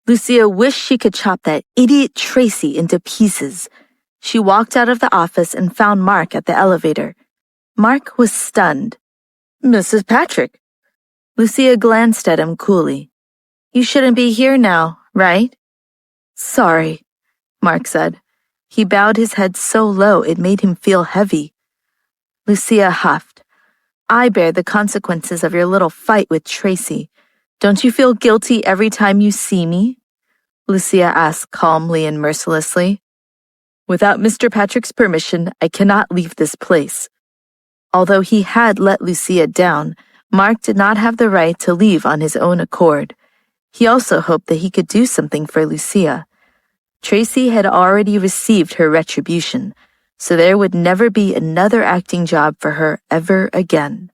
Lucia wished she could chop that idiot Tracy into pieces. She walked out of the office and found Mark at the elevator. Mark was stunned. "Mrs. Patrick." Lucia glanced at him coolly. "You shouldn't be here now, right?" "Sorry," Mark said. He bowed his head so low it made him feel heavy. Lucia huffed. "I bear the consequences of your little fight with Tracy. Don't you feel guilty every time you see me?" Lucia asked calmly and mercilessly. "Without Mr. Patrick's permission, I cannot leave this place." Although he had let Lucia down, Mark did not have the right to leave on his own accord. He also hoped that he could do something for Lucia. Tracy had already received her retribution, so there would never be another acting job for her ever again.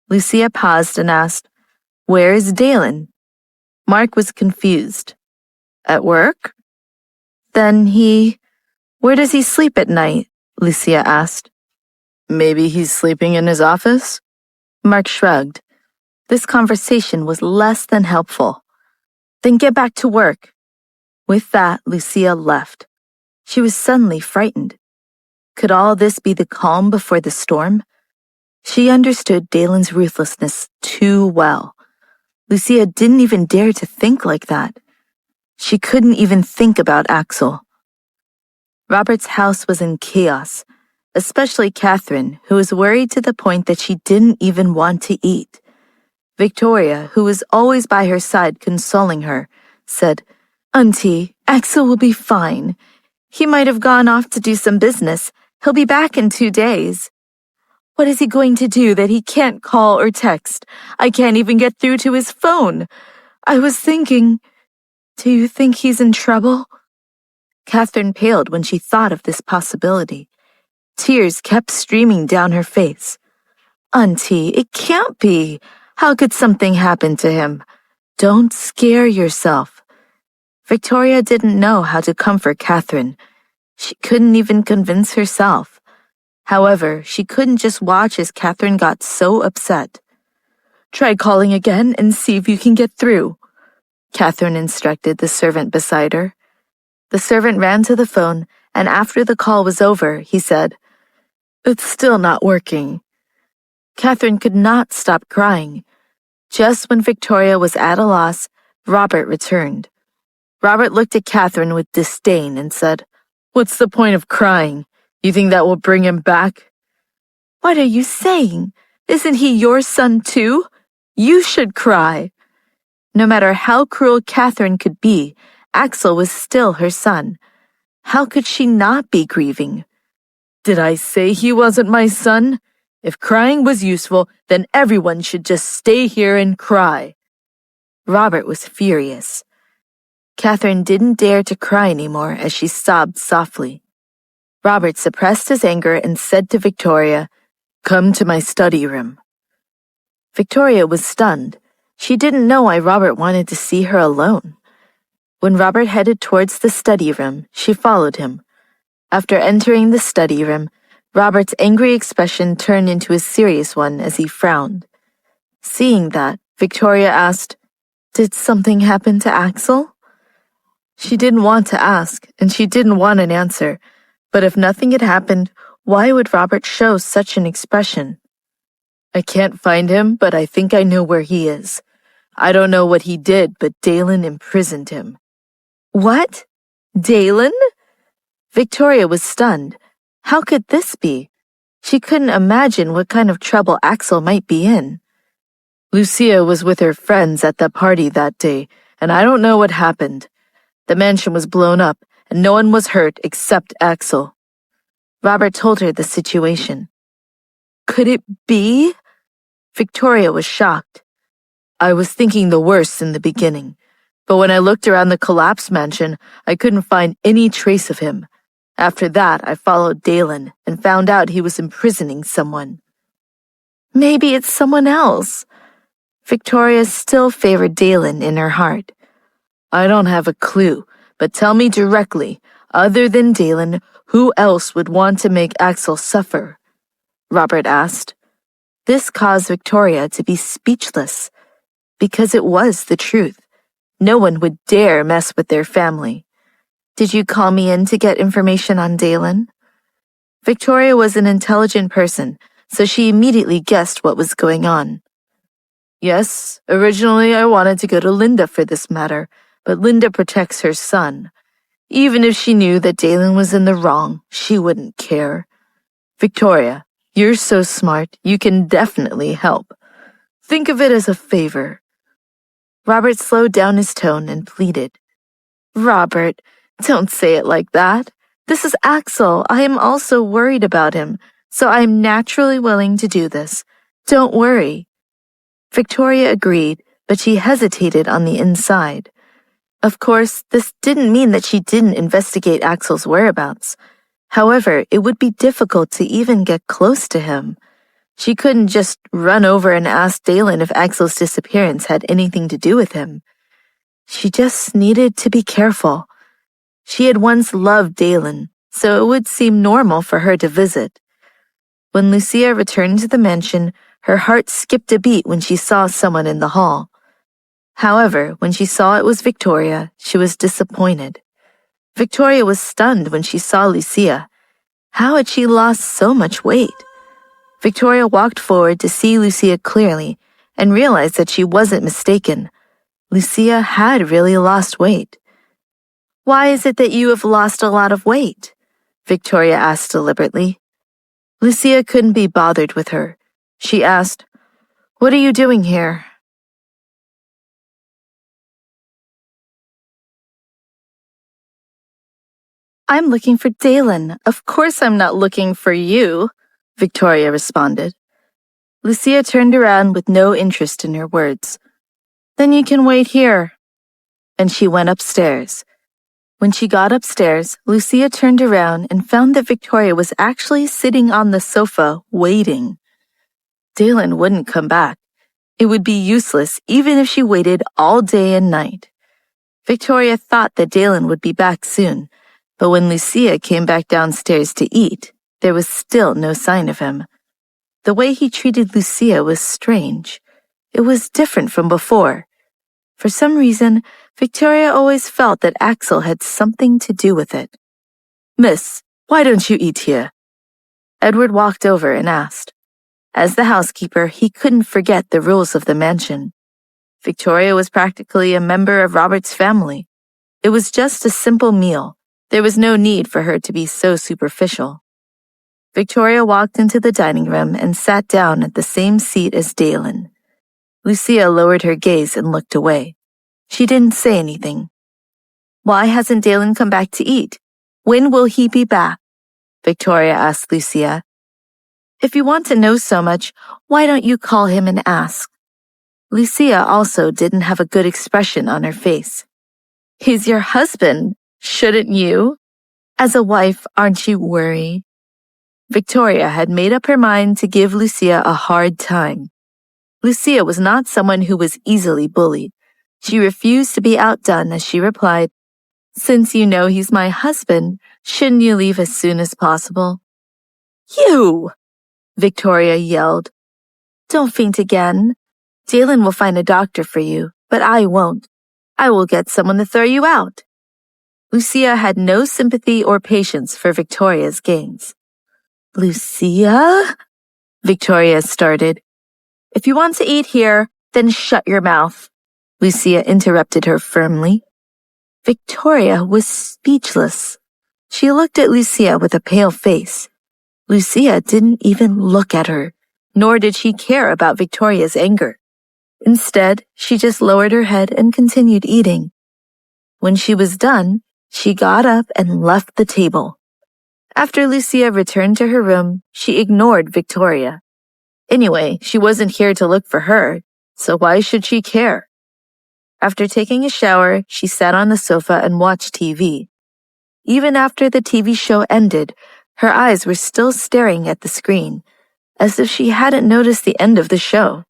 Lucia paused and asked, "Where is Dalen?" Mark was confused. "At work?" "Then where does he sleep at night?" Lucia asked. "Maybe he's sleeping in his office?" Mark shrugged. This conversation was less than helpful. "Then get back to work." With that, Lucia left. She was suddenly frightened. Could all this be the calm before the storm? She understood Dalen's ruthlessness too well. Lucia didn't even dare to think like that. She couldn't even think about Axel. Robert's house was in chaos, especially Catherine, who was worried to the point that she didn't even want to eat. Victoria, who was always by her side consoling her, said, "Auntie, Axel will be fine. He might have gone off to do some business. He'll be back in 2 days. What is he going to do that he can't call or text? I can't even get through to his phone. I was thinking, do you think he's in trouble?" Catherine paled when she thought of this possibility. Tears kept streaming down her face. "Auntie, it can't be. How could something happen to him? Don't scare yourself." Victoria didn't know how to comfort Catherine. She couldn't even convince herself. However, she couldn't just watch as Catherine got so upset. "Try calling again and see if you can get through," Catherine instructed the servant beside her. The servant ran to the phone, and after the call was over, he said, "It's still not working." Catherine could not stop crying. Just when Victoria was at a loss, Robert returned. Robert looked at Catherine with disdain and said, "What's the point of crying? You think that will bring him back?" "What are you saying? Isn't he your son too? You should cry." No matter how cruel Catherine could be, Axel was still her son. How could she not be grieving? "Did I say he wasn't my son? If crying was useful, then everyone should just stay here and cry." Robert was furious. Catherine didn't dare to cry anymore as she sobbed softly. Robert suppressed his anger and said to Victoria, "Come to my study room." Victoria was stunned. She didn't know why Robert wanted to see her alone. When Robert headed towards the study room, she followed him. After entering the study room, Robert's angry expression turned into a serious one as he frowned. Seeing that, Victoria asked, "Did something happen to Axel?" She didn't want to ask, and she didn't want an answer, but if nothing had happened, why would Robert show such an expression? "I can't find him, but I think I know where he is. I don't know what he did, but Dalen imprisoned him." "What? Dalen?" Victoria was stunned. How could this be? She couldn't imagine what kind of trouble Axel might be in. "Lucia was with her friends at the party that day, and I don't know what happened. The mansion was blown up, and no one was hurt except Axel." Robert told her the situation. Could it be? Victoria was shocked. "I was thinking the worst in the beginning, but when I looked around the collapsed mansion, I couldn't find any trace of him. After that, I followed Dalen and found out he was imprisoning someone." Maybe it's someone else. Victoria still favored Dalen in her heart. "I don't have a clue, but tell me directly, other than Dalen, who else would want to make Axel suffer?" Robert asked. This caused Victoria to be speechless, because it was the truth. No one would dare mess with their family. Did you call me in to get information on Dalen? Victoria was an intelligent person, so she immediately guessed what was going on. Yes, originally I wanted to go to Linda for this matter, but Linda protects her son. Even if she knew that Dalen was in the wrong, she wouldn't care. Victoria, you're so smart, you can definitely help. Think of it as a favor. Robert slowed down his tone and pleaded. Robert, don't say it like that. This is Axel. I am also worried about him, so I am naturally willing to do this. Don't worry. Victoria agreed, but she hesitated on the inside. Of course, this didn't mean that she didn't investigate Axel's whereabouts. However, it would be difficult to even get close to him. She couldn't just run over and ask Dalen if Axel's disappearance had anything to do with him. She just needed to be careful. She had once loved Dalen, so it would seem normal for her to visit. When Lucia returned to the mansion, her heart skipped a beat when she saw someone in the hall. However, when she saw it was Victoria, she was disappointed. Victoria was stunned when she saw Lucia. How had she lost so much weight? Victoria walked forward to see Lucia clearly and realized that she wasn't mistaken. Lucia had really lost weight. Why is it that you have lost a lot of weight? Victoria asked deliberately. Lucia couldn't be bothered with her. She asked, What are you doing here? I'm looking for Dalen. Of course I'm not looking for you, Victoria responded. Lucia turned around with no interest in her words. Then you can wait here. And she went upstairs. When she got upstairs, Lucia turned around and found that Victoria was actually sitting on the sofa, waiting. Dalen wouldn't come back. It would be useless even if she waited all day and night. Victoria thought that Dalen would be back soon, but when Lucia came back downstairs to eat, there was still no sign of him. The way he treated Lucia was strange. It was different from before. For some reason, Victoria always felt that Axel had something to do with it. Miss, why don't you eat here? Edward walked over and asked. As the housekeeper, he couldn't forget the rules of the mansion. Victoria was practically a member of Robert's family. It was just a simple meal. There was no need for her to be so superficial. Victoria walked into the dining room and sat down at the same seat as Dalen. Lucia lowered her gaze and looked away. She didn't say anything. Why hasn't Dalen come back to eat? When will he be back? Victoria asked Lucia. If you want to know so much, why don't you call him and ask? Lucia also didn't have a good expression on her face. He's your husband, shouldn't you? As a wife, aren't you worried? Victoria had made up her mind to give Lucia a hard time. Lucia was not someone who was easily bullied. She refused to be outdone as she replied, Since you know he's my husband, shouldn't you leave as soon as possible? You! Victoria yelled. Don't faint again. Dalen will find a doctor for you, but I won't. I will get someone to throw you out. Lucia had no sympathy or patience for Victoria's games. Lucia? Victoria started. If you want to eat here, then shut your mouth. Lucia interrupted her firmly. Victoria was speechless. She looked at Lucia with a pale face. Lucia didn't even look at her, nor did she care about Victoria's anger. Instead, she just lowered her head and continued eating. When she was done, she got up and left the table. After Lucia returned to her room, she ignored Victoria. Anyway, she wasn't here to look for her, so why should she care? After taking a shower, she sat on the sofa and watched TV. Even after the TV show ended, her eyes were still staring at the screen, as if she hadn't noticed the end of the show.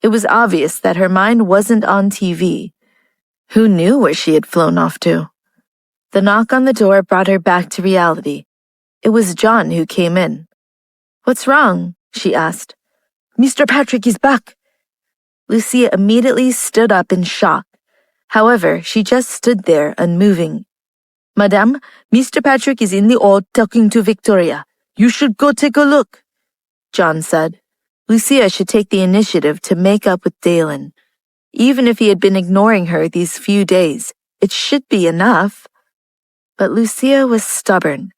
It was obvious that her mind wasn't on TV. Who knew where she had flown off to? The knock on the door brought her back to reality. It was John who came in. What's wrong? She asked. Mr. Patrick is back. Lucia immediately stood up in shock. However, she just stood there unmoving. "Madame, Mr. Patrick is in the hall talking to Victoria. You should go take a look," John said. Lucia should take the initiative to make up with Dalen. Even if he had been ignoring her these few days, it should be enough. But Lucia was stubborn.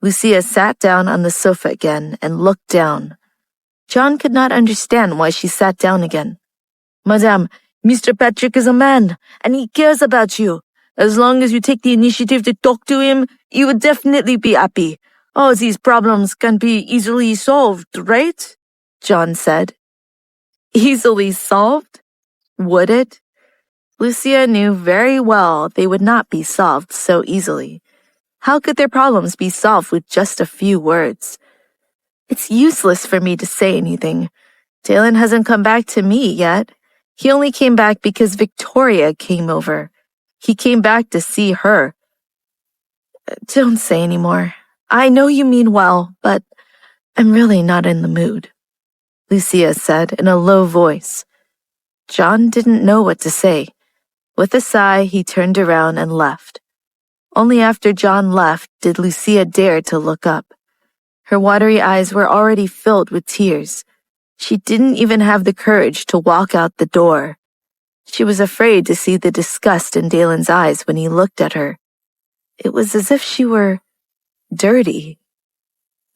Lucia sat down on the sofa again and looked down. John could not understand why she sat down again. "Madame, Mr. Patrick is a man, and he cares about you. As long as you take the initiative to talk to him, he would definitely be happy. All these problems can be easily solved, right?" John said. Easily solved? Would it? Lucia knew very well they would not be solved so easily. How could their problems be solved with just a few words? "It's useless for me to say anything. Dalen hasn't come back to me yet. He only came back because Victoria came over. He came back to see her." "Don't say any more. I know you mean well, but I'm really not in the mood," Lucia said in a low voice. John didn't know what to say. With a sigh, he turned around and left. Only after John left did Lucia dare to look up. Her watery eyes were already filled with tears. She didn't even have the courage to walk out the door. She was afraid to see the disgust in Dalen's eyes when he looked at her. It was as if she were dirty.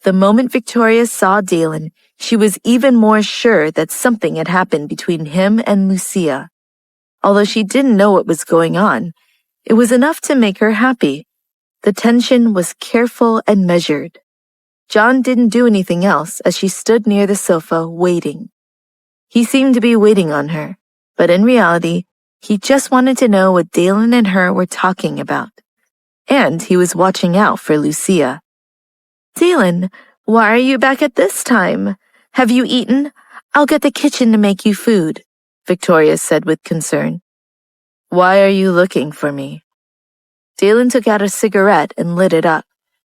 The moment Victoria saw Dalen, she was even more sure that something had happened between him and Lucia. Although she didn't know what was going on, it was enough to make her happy. The tension was careful and measured. John didn't do anything else as she stood near the sofa waiting. He seemed to be waiting on her, but in reality, he just wanted to know what Dalen and her were talking about. And he was watching out for Lucia. "Dalen, why are you back at this time? Have you eaten? I'll get the kitchen to make you food," Victoria said with concern. "Why are you looking for me?" Dalen took out a cigarette and lit it up.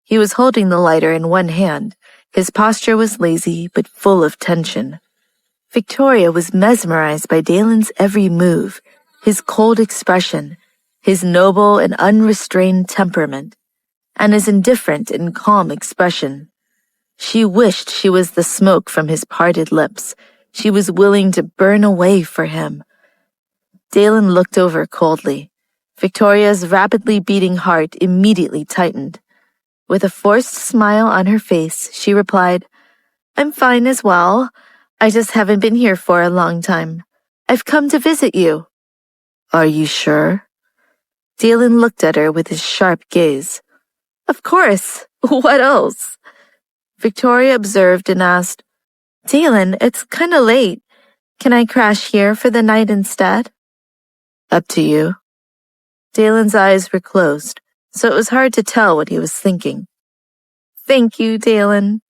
He was holding the lighter in one hand. His posture was lazy but full of tension. Victoria was mesmerized by Dalen's every move, his cold expression, his noble and unrestrained temperament, and his indifferent and calm expression. She wished she was the smoke from his parted lips. She was willing to burn away for him. Dalen looked over coldly. Victoria's rapidly beating heart immediately tightened. With a forced smile on her face, she replied, "I'm fine as well. I just haven't been here for a long time. I've come to visit you." "Are you sure?" Dalen looked at her with his sharp gaze. "Of course. What else?" Victoria observed and asked, "Dalen, it's kinda late. Can I crash here for the night instead?" "Up to you." Dalen's eyes were closed, so it was hard to tell what he was thinking. "Thank you, Dalen."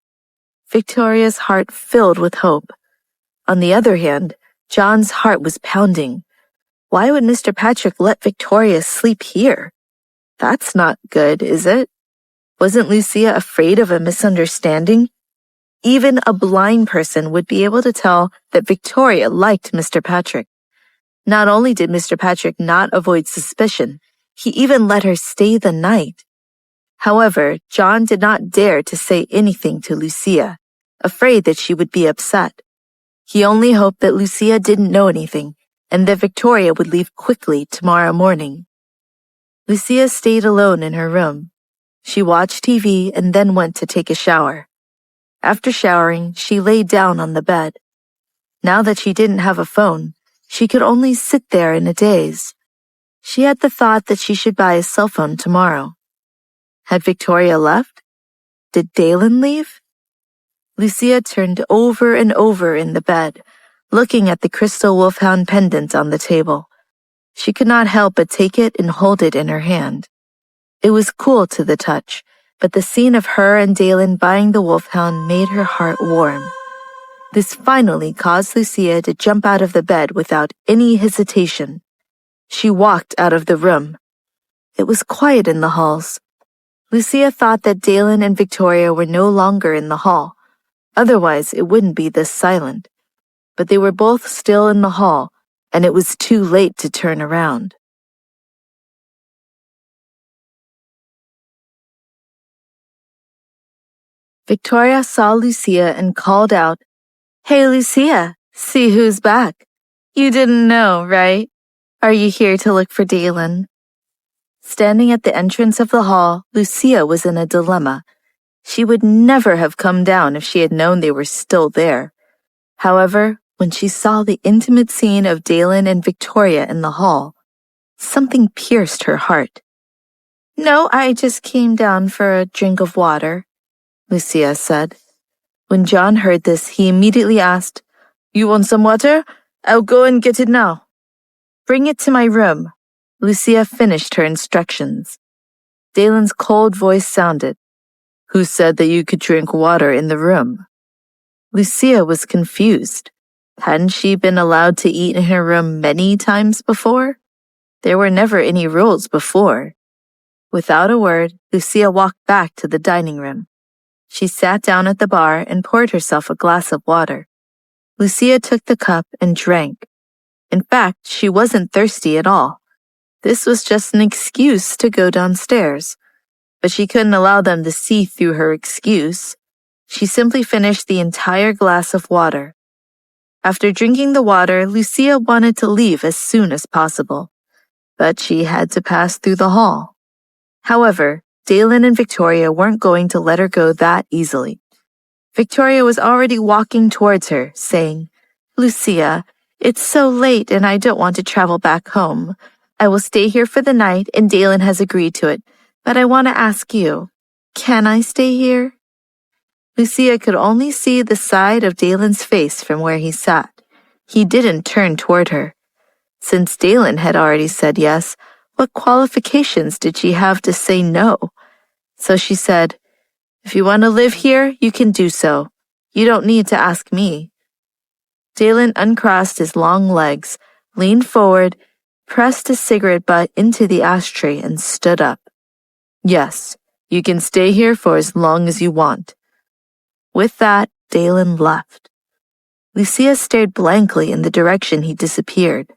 Victoria's heart filled with hope. On the other hand, John's heart was pounding. Why would Mr. Patrick let Victoria sleep here? That's not good, is it? Wasn't Lucia afraid of a misunderstanding? Even a blind person would be able to tell that Victoria liked Mr. Patrick. Not only did Mr. Patrick not avoid suspicion, he even let her stay the night. However, John did not dare to say anything to Lucia, afraid that she would be upset. He only hoped that Lucia didn't know anything and that Victoria would leave quickly tomorrow morning. Lucia stayed alone in her room. She watched TV and then went to take a shower. After showering, she lay down on the bed. Now that she didn't have a phone, she could only sit there in a daze. She had the thought that she should buy a cell phone tomorrow. Had Victoria left? Did Dalen leave? Lucia turned over and over in the bed, looking at the crystal wolfhound pendant on the table. She could not help but take it and hold it in her hand. It was cool to the touch, but the scene of her and Dalen buying the wolfhound made her heart warm. This finally caused Lucia to jump out of the bed without any hesitation. She walked out of the room. It was quiet in the halls. Lucia thought that Dalen and Victoria were no longer in the hall. Otherwise, it wouldn't be this silent. But they were both still in the hall, and it was too late to turn around. Victoria saw Lucia and called out, "Hey, Lucia, see who's back. You didn't know, right? Are you here to look for Dalen?" Standing at the entrance of the hall, Lucia was in a dilemma. She would never have come down if she had known they were still there. However, when she saw the intimate scene of Dalen and Victoria in the hall, something pierced her heart. "No, I just came down for a drink of water," Lucia said. When John heard this, he immediately asked, "You want some water? I'll go and get it now." "Bring it to my room." Lucia finished her instructions. Dalen's cold voice sounded. "Who said that you could drink water in the room?" Lucia was confused. Hadn't she been allowed to eat in her room many times before? There were never any rules before. Without a word, Lucia walked back to the dining room. She sat down at the bar and poured herself a glass of water. Lucia took the cup and drank. In fact, she wasn't thirsty at all. This was just an excuse to go downstairs. But she couldn't allow them to see through her excuse. She simply finished the entire glass of water. After drinking the water, Lucia wanted to leave as soon as possible. But she had to pass through the hall. However, Dalen and Victoria weren't going to let her go that easily. Victoria was already walking towards her, saying, "Lucia, it's so late and I don't want to travel back home. I will stay here for the night and Dalen has agreed to it. But I want to ask you, can I stay here?" Lucia could only see the side of Dalen's face from where he sat. He didn't turn toward her. Since Dalen had already said yes, what qualifications did she have to say no? So she said, "If you want to live here, you can do so. You don't need to ask me." Dalen uncrossed his long legs, leaned forward, pressed his cigarette butt into the ashtray, and stood up. "Yes, you can stay here for as long as you want." With that, Dalen left. Lucia stared blankly in the direction he disappeared,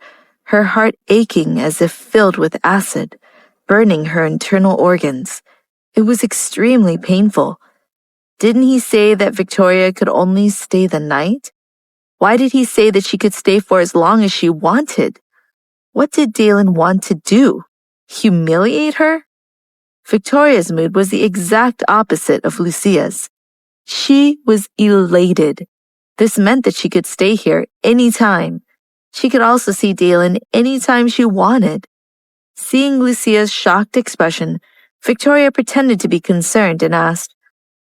her heart aching as if filled with acid, burning her internal organs. It was extremely painful. Didn't he say that Victoria could only stay the night? Why did he say that she could stay for as long as she wanted? What did Dalen want to do? Humiliate her? Victoria's mood was the exact opposite of Lucia's. She was elated. This meant that she could stay here anytime. She could also see Dalen anytime she wanted. Seeing Lucia's shocked expression, Victoria pretended to be concerned and asked,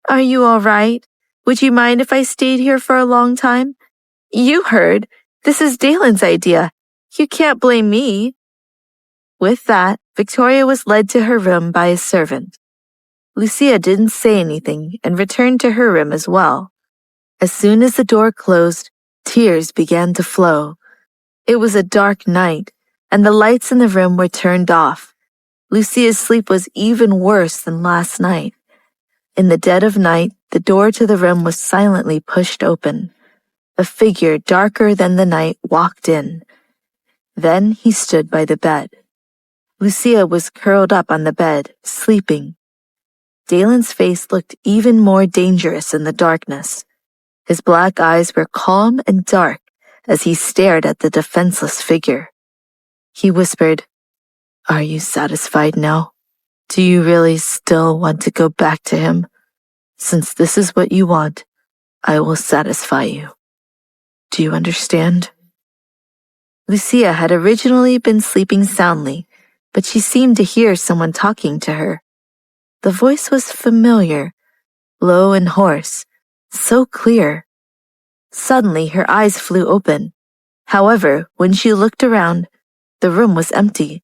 "Are you all right? Would you mind if I stayed here for a long time? You heard. This is Dalen's idea. You can't blame me." With that, Victoria was led to her room by a servant. Lucia didn't say anything and returned to her room as well. As soon as the door closed, tears began to flow. It was a dark night, and the lights in the room were turned off. Lucia's sleep was even worse than last night. In the dead of night, the door to the room was silently pushed open. A figure darker than the night walked in. Then he stood by the bed. Lucia was curled up on the bed, sleeping. Dalen's face looked even more dangerous in the darkness. His black eyes were calm and dark as he stared at the defenseless figure. He whispered, "Are you satisfied now? Do you really still want to go back to him? Since this is what you want, I will satisfy you. Do you understand?" Lucia had originally been sleeping soundly, but she seemed to hear someone talking to her. The voice was familiar, low and hoarse, so clear. Suddenly, her eyes flew open. However, when she looked around, the room was empty.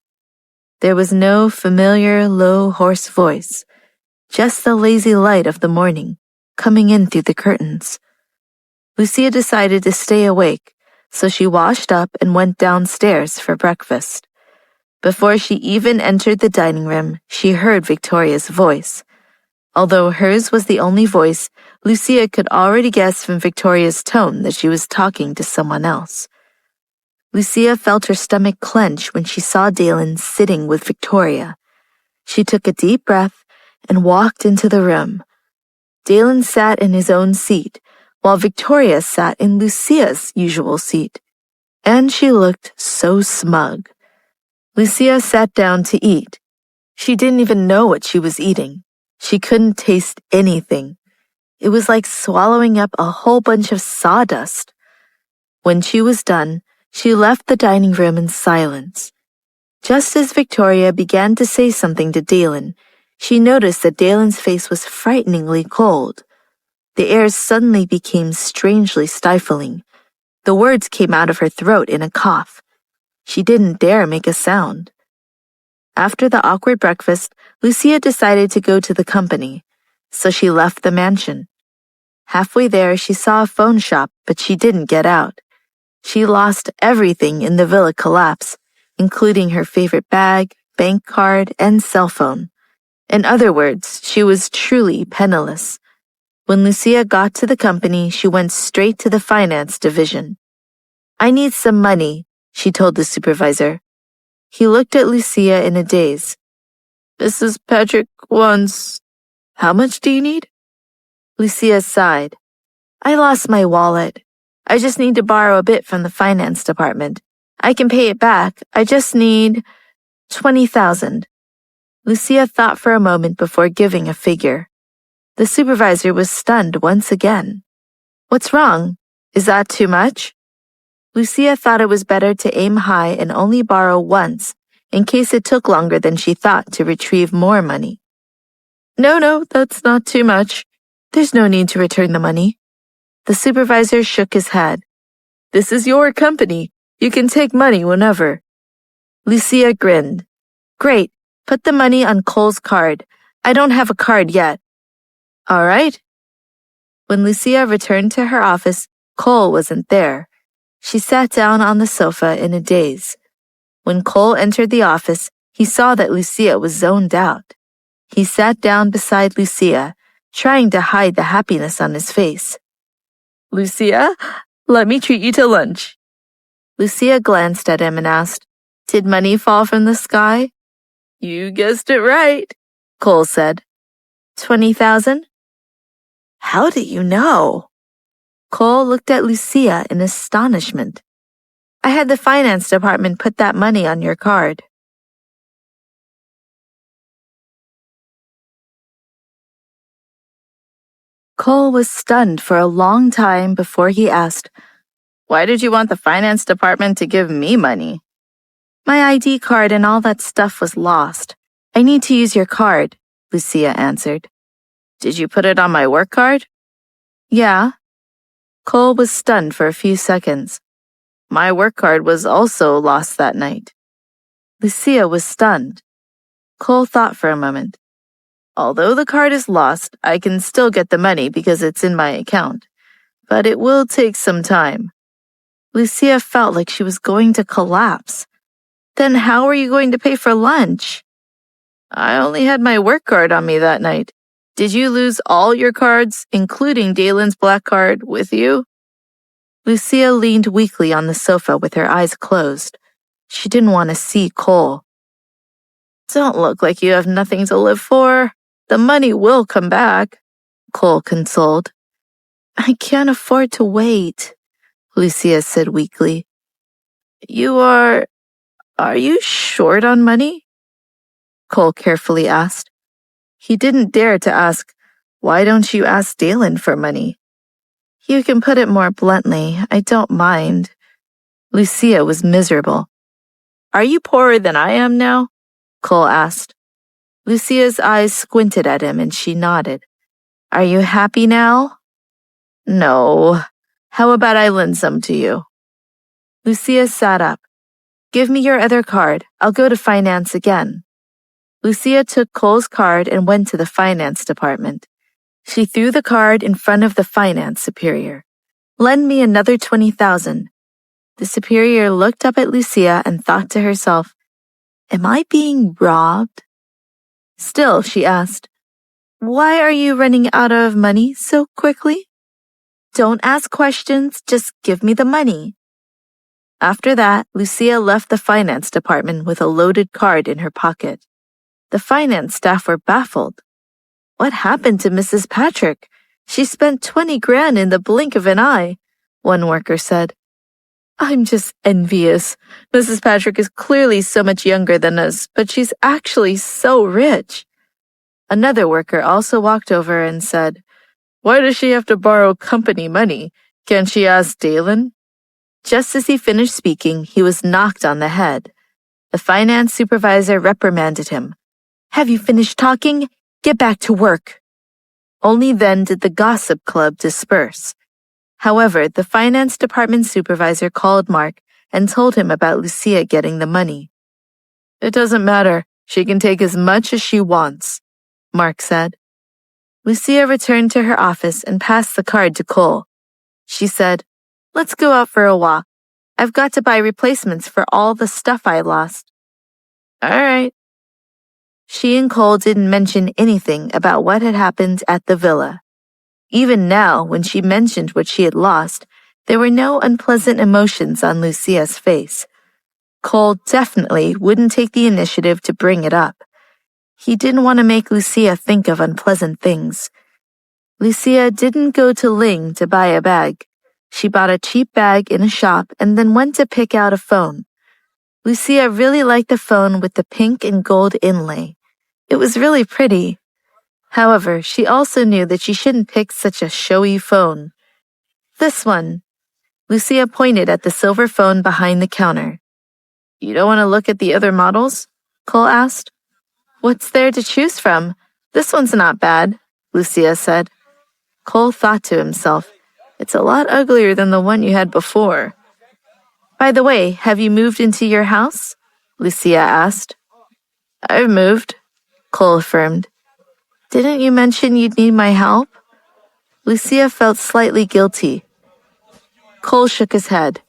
There was no familiar, low, hoarse voice, just the lazy light of the morning coming in through the curtains. Lucia decided to stay awake, so she washed up and went downstairs for breakfast. Before she even entered the dining room, she heard Victoria's voice. Although hers was the only voice, Lucia could already guess from Victoria's tone that she was talking to someone else. Lucia felt her stomach clench when she saw Dalen sitting with Victoria. She took a deep breath and walked into the room. Dalen sat in his own seat, while Victoria sat in Lucia's usual seat. And she looked so smug. Lucia sat down to eat. She didn't even know what she was eating. She couldn't taste anything. It was like swallowing up a whole bunch of sawdust. When she was done, she left the dining room in silence. Just as Victoria began to say something to Dalen, she noticed that Dalen's face was frighteningly cold. The air suddenly became strangely stifling. The words came out of her throat in a cough. She didn't dare make a sound. After the awkward breakfast, Lucia decided to go to the company, so she left the mansion. Halfway there, she saw a phone shop, but she didn't get out. She lost everything in the villa collapse, including her favorite bag, bank card, and cell phone. In other words, she was truly penniless. When Lucia got to the company, she went straight to the finance division. "I need some money," she told the supervisor. He looked at Lucia in a daze. "Mrs. Patrick wants... How much do you need?" Lucia sighed. "I lost my wallet. I just need to borrow a bit from the finance department. I can pay it back. I just need 20,000. Lucia thought for a moment before giving a figure. The supervisor was stunned once again. "What's wrong? Is that too much?" Lucia thought it was better to aim high and only borrow once, in case it took longer than she thought to retrieve more money. No, that's not too much. There's no need to return the money." The supervisor shook his head. "This is your company. You can take money whenever." Lucia grinned. "Great. Put the money on Cole's card. I don't have a card yet." "All right." When Lucia returned to her office, Cole wasn't there. She sat down on the sofa in a daze. When Cole entered the office, he saw that Lucia was zoned out. He sat down beside Lucia, trying to hide the happiness on his face. "Lucia, let me treat you to lunch." Lucia glanced at him and asked, "Did money fall from the sky?" "You guessed it right," Cole said. 20,000? "How do you know?" Cole looked at Lucia in astonishment. "I had the finance department put that money on your card." Cole was stunned for a long time before he asked, "Why did you want the finance department to give me money?" "My ID card and all that stuff was lost. I need to use your card," Lucia answered. "Did you put it on my work card?" "Yeah." Cole was stunned for a few seconds. "My work card was also lost that night." Lucia was stunned. Cole thought for a moment. "Although the card is lost, I can still get the money because it's in my account. But it will take some time." Lucia felt like she was going to collapse. "Then how are you going to pay for lunch?" "I only had my work card on me that night. Did you lose all your cards, including Dalen's black card, with you?" Lucia leaned weakly on the sofa with her eyes closed. She didn't want to see Cole. "Don't look like you have nothing to live for. The money will come back," Cole consoled. "I can't afford to wait," Lucia said weakly. Are you short on money?" Cole carefully asked. He didn't dare to ask, "Why don't you ask Dalen for money?" "You can put it more bluntly. I don't mind." Lucia was miserable. "Are you poorer than I am now?" Cole asked. Lucia's eyes squinted at him and she nodded. "Are you happy now?" "No. How about I lend some to you?" Lucia sat up. "Give me your other card. I'll go to finance again." Lucia took Cole's card and went to the finance department. She threw the card in front of the finance superior. "Lend me another 20,000. The superior looked up at Lucia and thought to herself, "Am I being robbed?" Still, she asked, "Why are you running out of money so quickly?" "Don't ask questions, just give me the money." After that, Lucia left the finance department with a loaded card in her pocket. The finance staff were baffled. What happened to Mrs. Patrick? She spent 20 grand in the blink of an eye, one worker said. I'm just envious. Mrs. Patrick is clearly so much younger than us, but she's actually so rich. Another worker also walked over and said, Why does she have to borrow company money? Can't she ask Dalen? Just as he finished speaking, he was knocked on the head. The finance supervisor reprimanded him. Have you finished talking? Get back to work. Only then did the gossip club disperse. However, the finance department supervisor called Mark and told him about Lucia getting the money. It doesn't matter. She can take as much as she wants, Mark said. Lucia returned to her office and passed the card to Cole. She said, Let's go out for a walk. I've got to buy replacements for all the stuff I lost. All right. She and Cole didn't mention anything about what had happened at the villa. Even now, when she mentioned what she had lost, there were no unpleasant emotions on Lucia's face. Cole definitely wouldn't take the initiative to bring it up. He didn't want to make Lucia think of unpleasant things. Lucia didn't go to Ling to buy a bag. She bought a cheap bag in a shop and then went to pick out a phone. Lucia really liked the phone with the pink and gold inlay. It was really pretty. However, she also knew that she shouldn't pick such a showy phone. This one. Lucia pointed at the silver phone behind the counter. You don't want to look at the other models? Cole asked. What's there to choose from? This one's not bad, Lucia said. Cole thought to himself, It's a lot uglier than the one you had before. By the way, have you moved into your house? Lucia asked. I've moved, Cole affirmed. Didn't you mention you'd need my help? Lucia felt slightly guilty. Cole shook his head.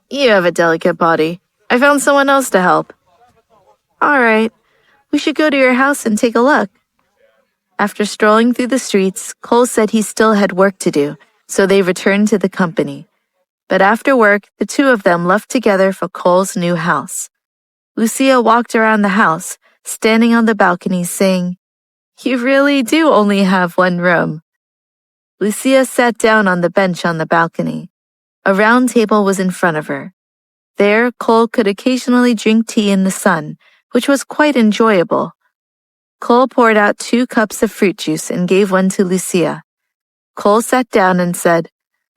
You have a delicate body. I found someone else to help. All right, we should go to your house and take a look. After strolling through the streets, Cole said he still had work to do, so they returned to the company. But after work, the two of them left together for Cole's new house. Lucia walked around the house, standing on the balcony saying, You really do only have one room. Lucia sat down on the bench on the balcony. A round table was in front of her. There, Cole could occasionally drink tea in the sun, which was quite enjoyable. Cole poured out 2 cups of fruit juice and gave one to Lucia. Cole sat down and said,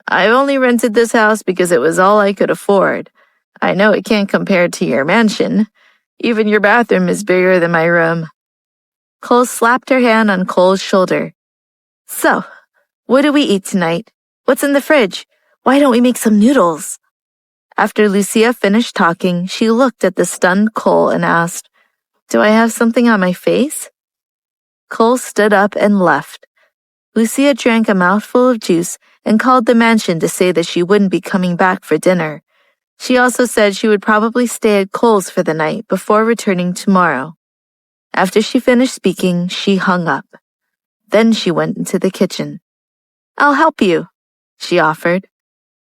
I've only rented this house because it was all I could afford. I know it can't compare to your mansion. Even your bathroom is bigger than my room. Cole slapped her hand on Cole's shoulder. So, what do we eat tonight? What's in the fridge? Why don't we make some noodles? After Lucia finished talking, she looked at the stunned Cole and asked, Do I have something on my face? Cole stood up and left. Lucia drank a mouthful of juice and called the mansion to say that she wouldn't be coming back for dinner. She also said she would probably stay at Cole's for the night before returning tomorrow. After she finished speaking, she hung up. Then she went into the kitchen. I'll help you, she offered.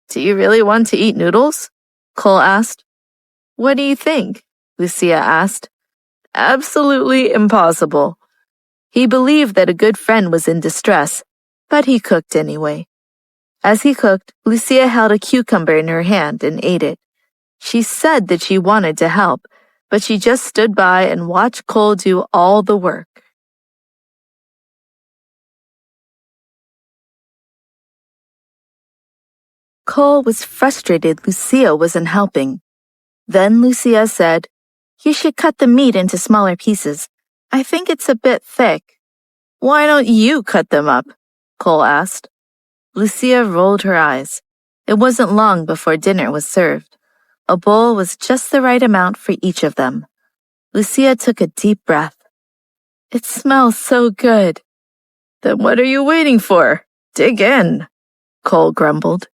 Do you really want to eat noodles? Cole asked. What do you think? Lucia asked. Absolutely impossible. He believed that a good friend was in distress, but he cooked anyway. As he cooked, Lucia held a cucumber in her hand and ate it. She said that she wanted to help, but she just stood by and watched Cole do all the work. Cole was frustrated Lucia wasn't helping. Then Lucia said, You should cut the meat into smaller pieces. I think it's a bit thick. Why don't you cut them up? Cole asked. Lucia rolled her eyes. It wasn't long before dinner was served. A bowl was just the right amount for each of them. Lucia took a deep breath. It smells so good. Then what are you waiting for? Dig in, Cole grumbled.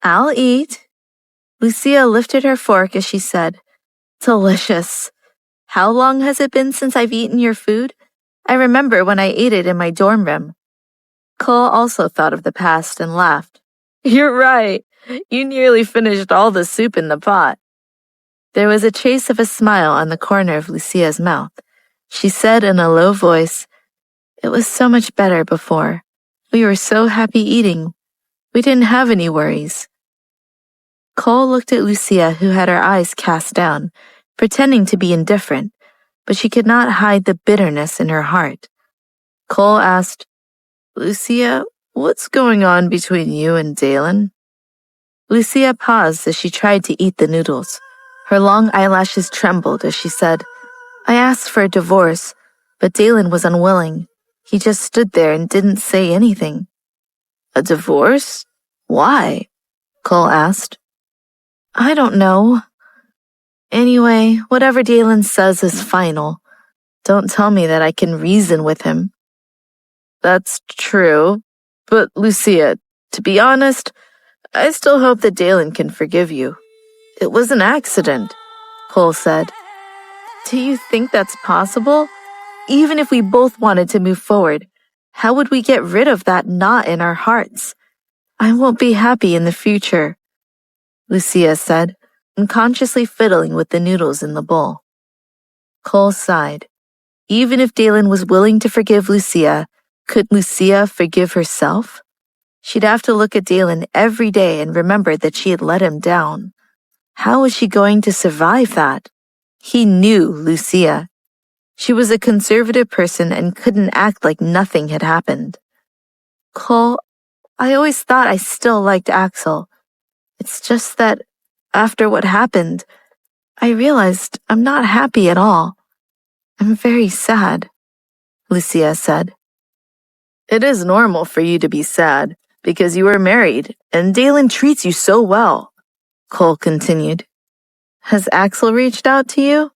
I'll eat. Lucia lifted her fork as she said, Delicious. How long has it been since I've eaten your food? I remember when I ate it in my dorm room. Cole also thought of the past and laughed. You're right. You nearly finished all the soup in the pot. There was a trace of a smile on the corner of Lucia's mouth. She said in a low voice, It was so much better before. We were so happy eating. We didn't have any worries. Cole looked at Lucia, who had her eyes cast down, pretending to be indifferent, but she could not hide the bitterness in her heart. Cole asked, Lucia, what's going on between you and Dalen? Lucia paused as she tried to eat the noodles. Her long eyelashes trembled as she said, I asked for a divorce, but Dalen was unwilling. He just stood there and didn't say anything. A divorce? Why? Cole asked. I don't know. Anyway, whatever Dalen says is final. Don't tell me that I can reason with him. That's true. But Lucia, to be honest, I still hope that Dalen can forgive you. It was an accident, Cole said. Do you think that's possible? Even if we both wanted to move forward, how would we get rid of that knot in our hearts? I won't be happy in the future, Lucia said, unconsciously fiddling with the noodles in the bowl. Cole sighed. Even if Dalen was willing to forgive Lucia, could Lucia forgive herself? She'd have to look at Dalen every day and remember that she had let him down. How was she going to survive that? He knew Lucia. She was a conservative person and couldn't act like nothing had happened. Cole, I always thought I still liked Axel. It's just that, after what happened, I realized I'm not happy at all. I'm very sad, Lucia said. It is normal for you to be sad, because you are married, and Dalen treats you so well, Cole continued. Has Axel reached out to you?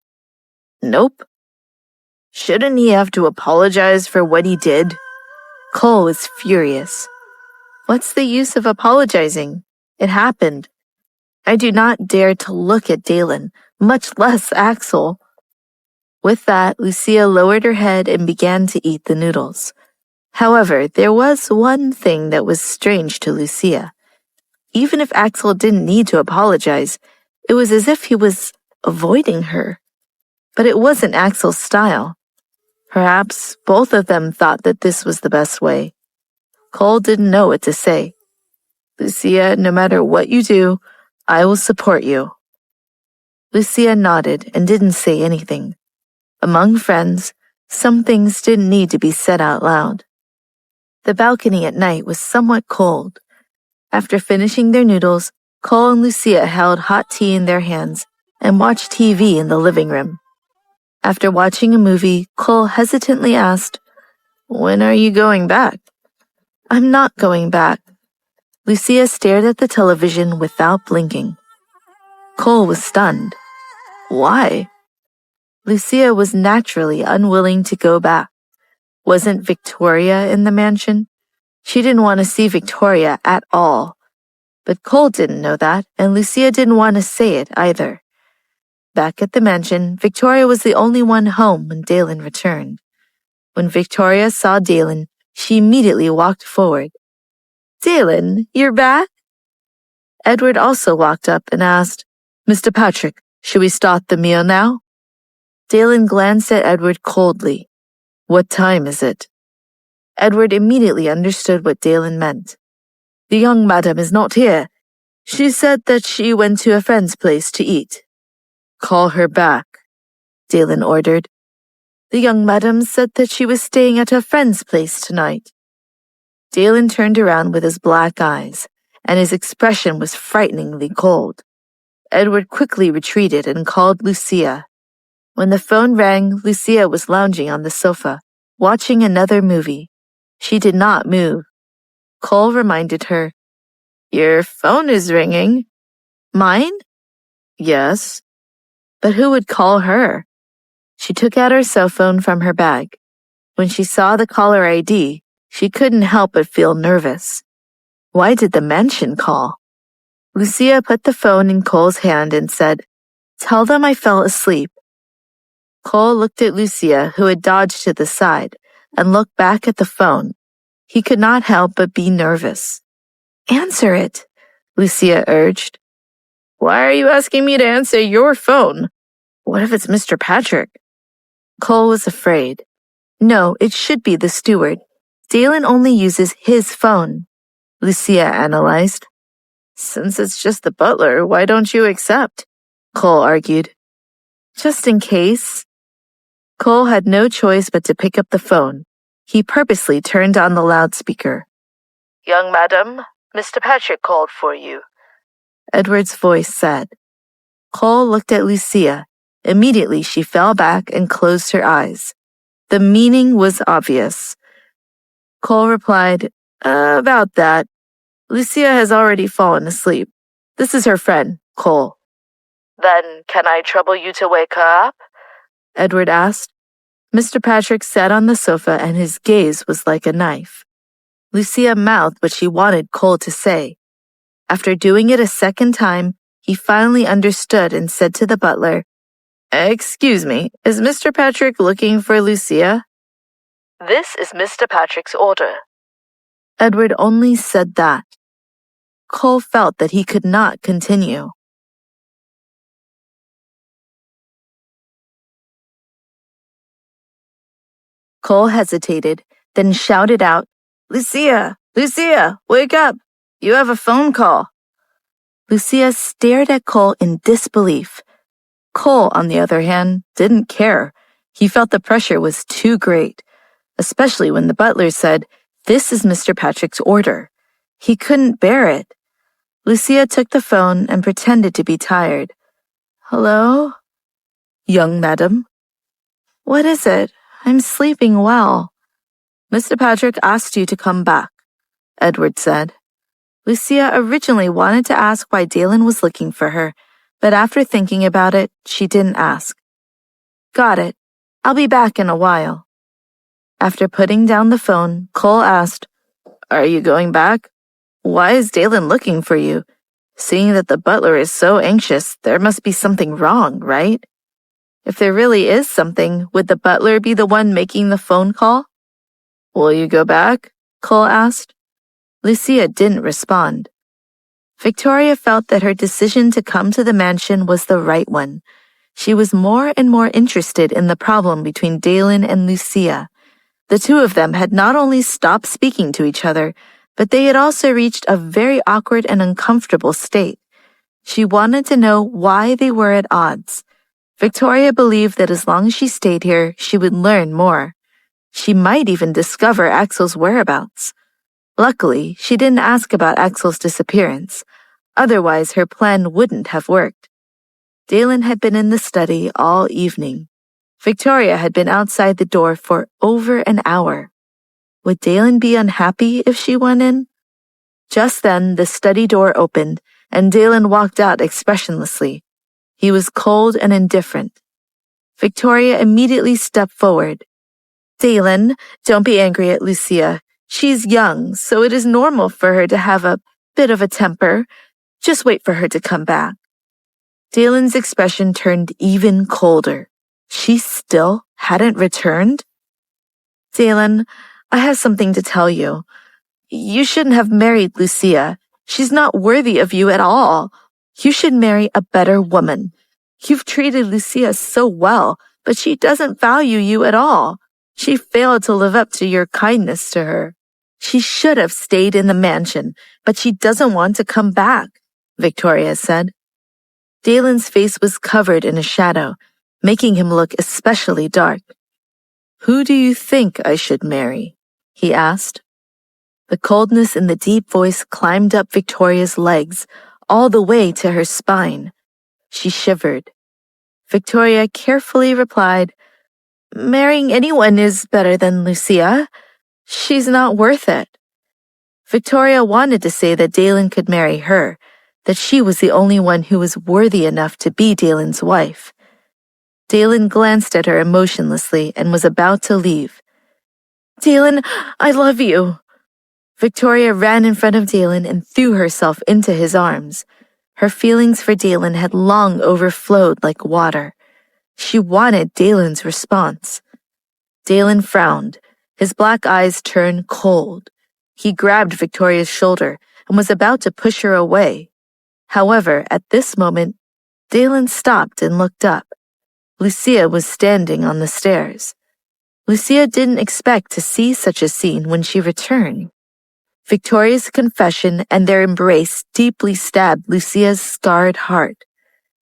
Nope. Shouldn't he have to apologize for what he did? Cole was furious. What's the use of apologizing? It happened. I do not dare to look at Dalen, much less Axel. With that, Lucia lowered her head and began to eat the noodles. However, there was one thing that was strange to Lucia. Even if Axel didn't need to apologize, it was as if he was avoiding her. But it wasn't Axel's style. Perhaps both of them thought that this was the best way. Cole didn't know what to say. Lucia, no matter what you do, I will support you. Lucia nodded and didn't say anything. Among friends, some things didn't need to be said out loud. The balcony at night was somewhat cold. After finishing their noodles, Cole and Lucia held hot tea in their hands and watched TV in the living room. After watching a movie, Cole hesitantly asked, When are you going back? I'm not going back. Lucia stared at the television without blinking. Cole was stunned. Why? Lucia was naturally unwilling to go back. Wasn't Victoria in the mansion? She didn't want to see Victoria at all. But Cole didn't know that, and Lucia didn't want to say it either. Back at the mansion, Victoria was the only one home when Dalen returned. When Victoria saw Dalen, she immediately walked forward. Dalen, you're back? Edward also walked up and asked, Mr. Patrick, should we start the meal now? Dalen glanced at Edward coldly. What time is it? Edward immediately understood what Dalen meant. The young madam is not here. She said that she went to a friend's place to eat. Call her back, Dalen ordered. The young madam said that she was staying at her friend's place tonight. Dalen turned around with his black eyes, and his expression was frighteningly cold. Edward quickly retreated and called Lucia. When the phone rang, Lucia was lounging on the sofa, watching another movie. She did not move. Cole reminded her, Your phone is ringing. Mine? Yes. But who would call her? She took out her cell phone from her bag. When she saw the caller ID, she couldn't help but feel nervous. Why did the mansion call? Lucia put the phone in Cole's hand and said, Tell them I fell asleep. Cole looked at Lucia, who had dodged to the side, and looked back at the phone. He could not help but be nervous. Answer it, Lucia urged. Why are you asking me to answer your phone? What if it's Mr. Patrick? Cole was afraid. No, it should be the steward. Dalen only uses his phone, Lucia analyzed. Since it's just the butler, why don't you accept? Cole argued. Just in case. Cole had no choice but to pick up the phone. He purposely turned on the loudspeaker. Young madam, Mr. Patrick called for you, Edward's voice said. Cole looked at Lucia. Immediately she fell back and closed her eyes. The meaning was obvious. Cole replied, about that. Lucia has already fallen asleep. This is her friend, Cole. Then can I trouble you to wake her up? Edward asked. Mr. Patrick sat on the sofa and his gaze was like a knife. Lucia mouthed what she wanted Cole to say. After doing it a second time, he finally understood and said to the butler, Excuse me, is Mr. Patrick looking for Lucia? This is Mr. Patrick's order. Edward only said that. Cole felt that he could not continue. Cole hesitated, then shouted out, Lucia! Lucia! Wake up! You have a phone call. Lucia stared at Cole in disbelief. Cole, on the other hand, didn't care. He felt the pressure was too great, especially when the butler said, This is Mr. Patrick's order. He couldn't bear it. Lucia took the phone and pretended to be tired. Hello? Young madam. What is it? I'm sleeping well. Mr. Patrick asked you to come back, Edward said. Lucia originally wanted to ask why Dalen was looking for her, but after thinking about it, she didn't ask. Got it. I'll be back in a while. After putting down the phone, Cole asked, Are you going back? Why is Dalen looking for you? Seeing that the butler is so anxious, there must be something wrong, right? If there really is something, would the butler be the one making the phone call? Will you go back? Cole asked. Lucia didn't respond. Victoria felt that her decision to come to the mansion was the right one. She was more and more interested in the problem between Dalen and Lucia. The two of them had not only stopped speaking to each other, but they had also reached a very awkward and uncomfortable state. She wanted to know why they were at odds. Victoria believed that as long as she stayed here, she would learn more. She might even discover Axel's whereabouts. Luckily, she didn't ask about Axel's disappearance. Otherwise, her plan wouldn't have worked. Dalen had been in the study all evening. Victoria had been outside the door for over an hour. Would Dalen be unhappy if she went in? Just then, the study door opened, and Dalen walked out expressionlessly. He was cold and indifferent. Victoria immediately stepped forward. Dalen, don't be angry at Lucia. She's young, so it is normal for her to have a bit of a temper. Just wait for her to come back. Dalen's expression turned even colder. She still hadn't returned? Dalen, I have something to tell you. You shouldn't have married Lucia. She's not worthy of you at all. You should marry a better woman. You've treated Lucia so well, but she doesn't value you at all. She failed to live up to your kindness to her. She should have stayed in the mansion, but she doesn't want to come back, Victoria said. Dalen's face was covered in a shadow, making him look especially dark. Who do you think I should marry? He asked. The coldness in the deep voice climbed up Victoria's legs, all the way to her spine. She shivered. Victoria carefully replied, Marrying anyone is better than Lucia. She's not worth it. Victoria wanted to say that Dalen could marry her, that she was the only one who was worthy enough to be Dalen's wife. Dalen glanced at her emotionlessly and was about to leave. Dalen, I love you. Victoria ran in front of Dalen and threw herself into his arms. Her feelings for Dalen had long overflowed like water. She wanted Dalen's response. Dalen frowned. His black eyes turned cold. He grabbed Victoria's shoulder and was about to push her away. However, at this moment, Dalen stopped and looked up. Lucia was standing on the stairs. Lucia didn't expect to see such a scene when she returned. Victoria's confession and their embrace deeply stabbed Lucia's scarred heart.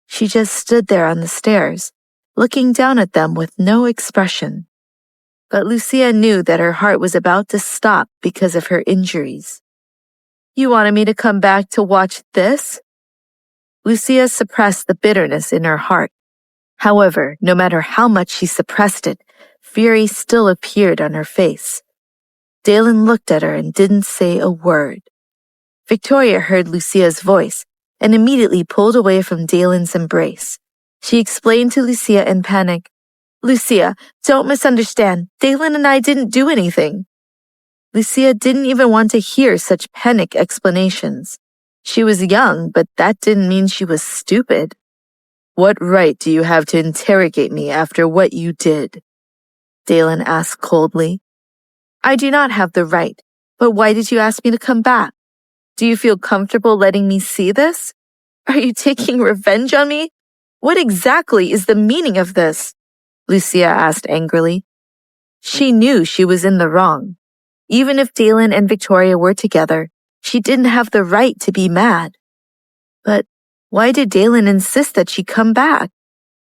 She just stood there on the stairs, looking down at them with no expression. But Lucia knew that her heart was about to stop because of her injuries. "You wanted me to come back to watch this?" Lucia suppressed the bitterness in her heart. However, no matter how much she suppressed it, fury still appeared on her face. Dalen looked at her and didn't say a word. Victoria heard Lucia's voice and immediately pulled away from Dalen's embrace. She explained to Lucia in panic, "Lucia, don't misunderstand. Dalen and I didn't do anything." Lucia didn't even want to hear such panic explanations. She was young, but that didn't mean she was stupid. "What right do you have to interrogate me after what you did?" Dalen asked coldly. "I do not have the right, but why did you ask me to come back? Do you feel comfortable letting me see this? Are you taking revenge on me? What exactly is the meaning of this?" Lucia asked angrily. She knew she was in the wrong. Even if Dalen and Victoria were together, she didn't have the right to be mad. But why did Dalen insist that she come back?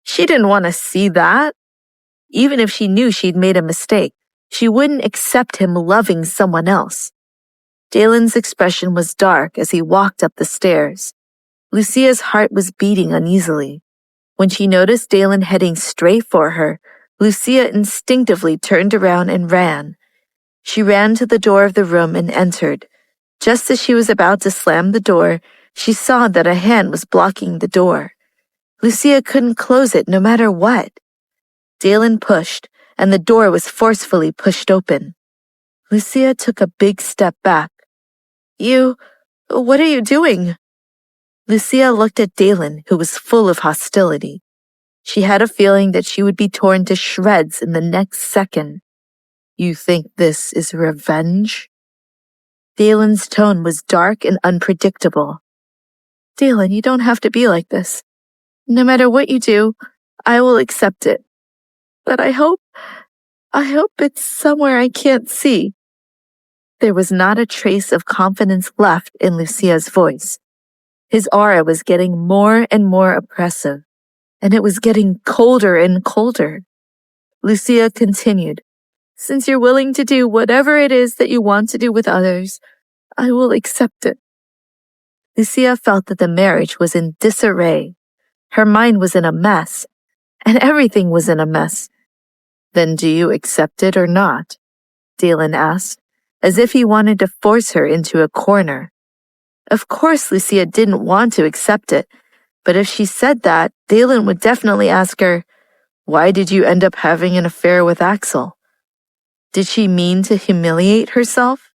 She didn't want to see that. Even if she knew she'd made a mistake, she wouldn't accept him loving someone else. Dalen's expression was dark as he walked up the stairs. Lucia's heart was beating uneasily. When she noticed Dalen heading straight for her, Lucia instinctively turned around and ran. She ran to the door of the room and entered. Just as she was about to slam the door, she saw that a hand was blocking the door. Lucia couldn't close it no matter what. Dalen pushed, and the door was forcefully pushed open. Lucia took a big step back. What are you doing?" Lucia looked at Dalen, who was full of hostility. She had a feeling that she would be torn to shreds in the next second. "You think this is revenge?" Dalen's tone was dark and unpredictable. "Dalen, you don't have to be like this. No matter what you do, I will accept it. But I hope it's somewhere I can't see." There was not a trace of confidence left in Lucia's voice. His aura was getting more and more oppressive, and it was getting colder and colder. Lucia continued, "Since you're willing to do whatever it is that you want to do with others, I will accept it." Lucia felt that the marriage was in disarray. Her mind was in a mess, and everything was in a mess. "Then do you accept it or not?" Dalen asked, as if he wanted to force her into a corner. Of course Lucia didn't want to accept it, but if she said that, Dalen would definitely ask her, "Why did you end up having an affair with Axel?" Did she mean to humiliate herself?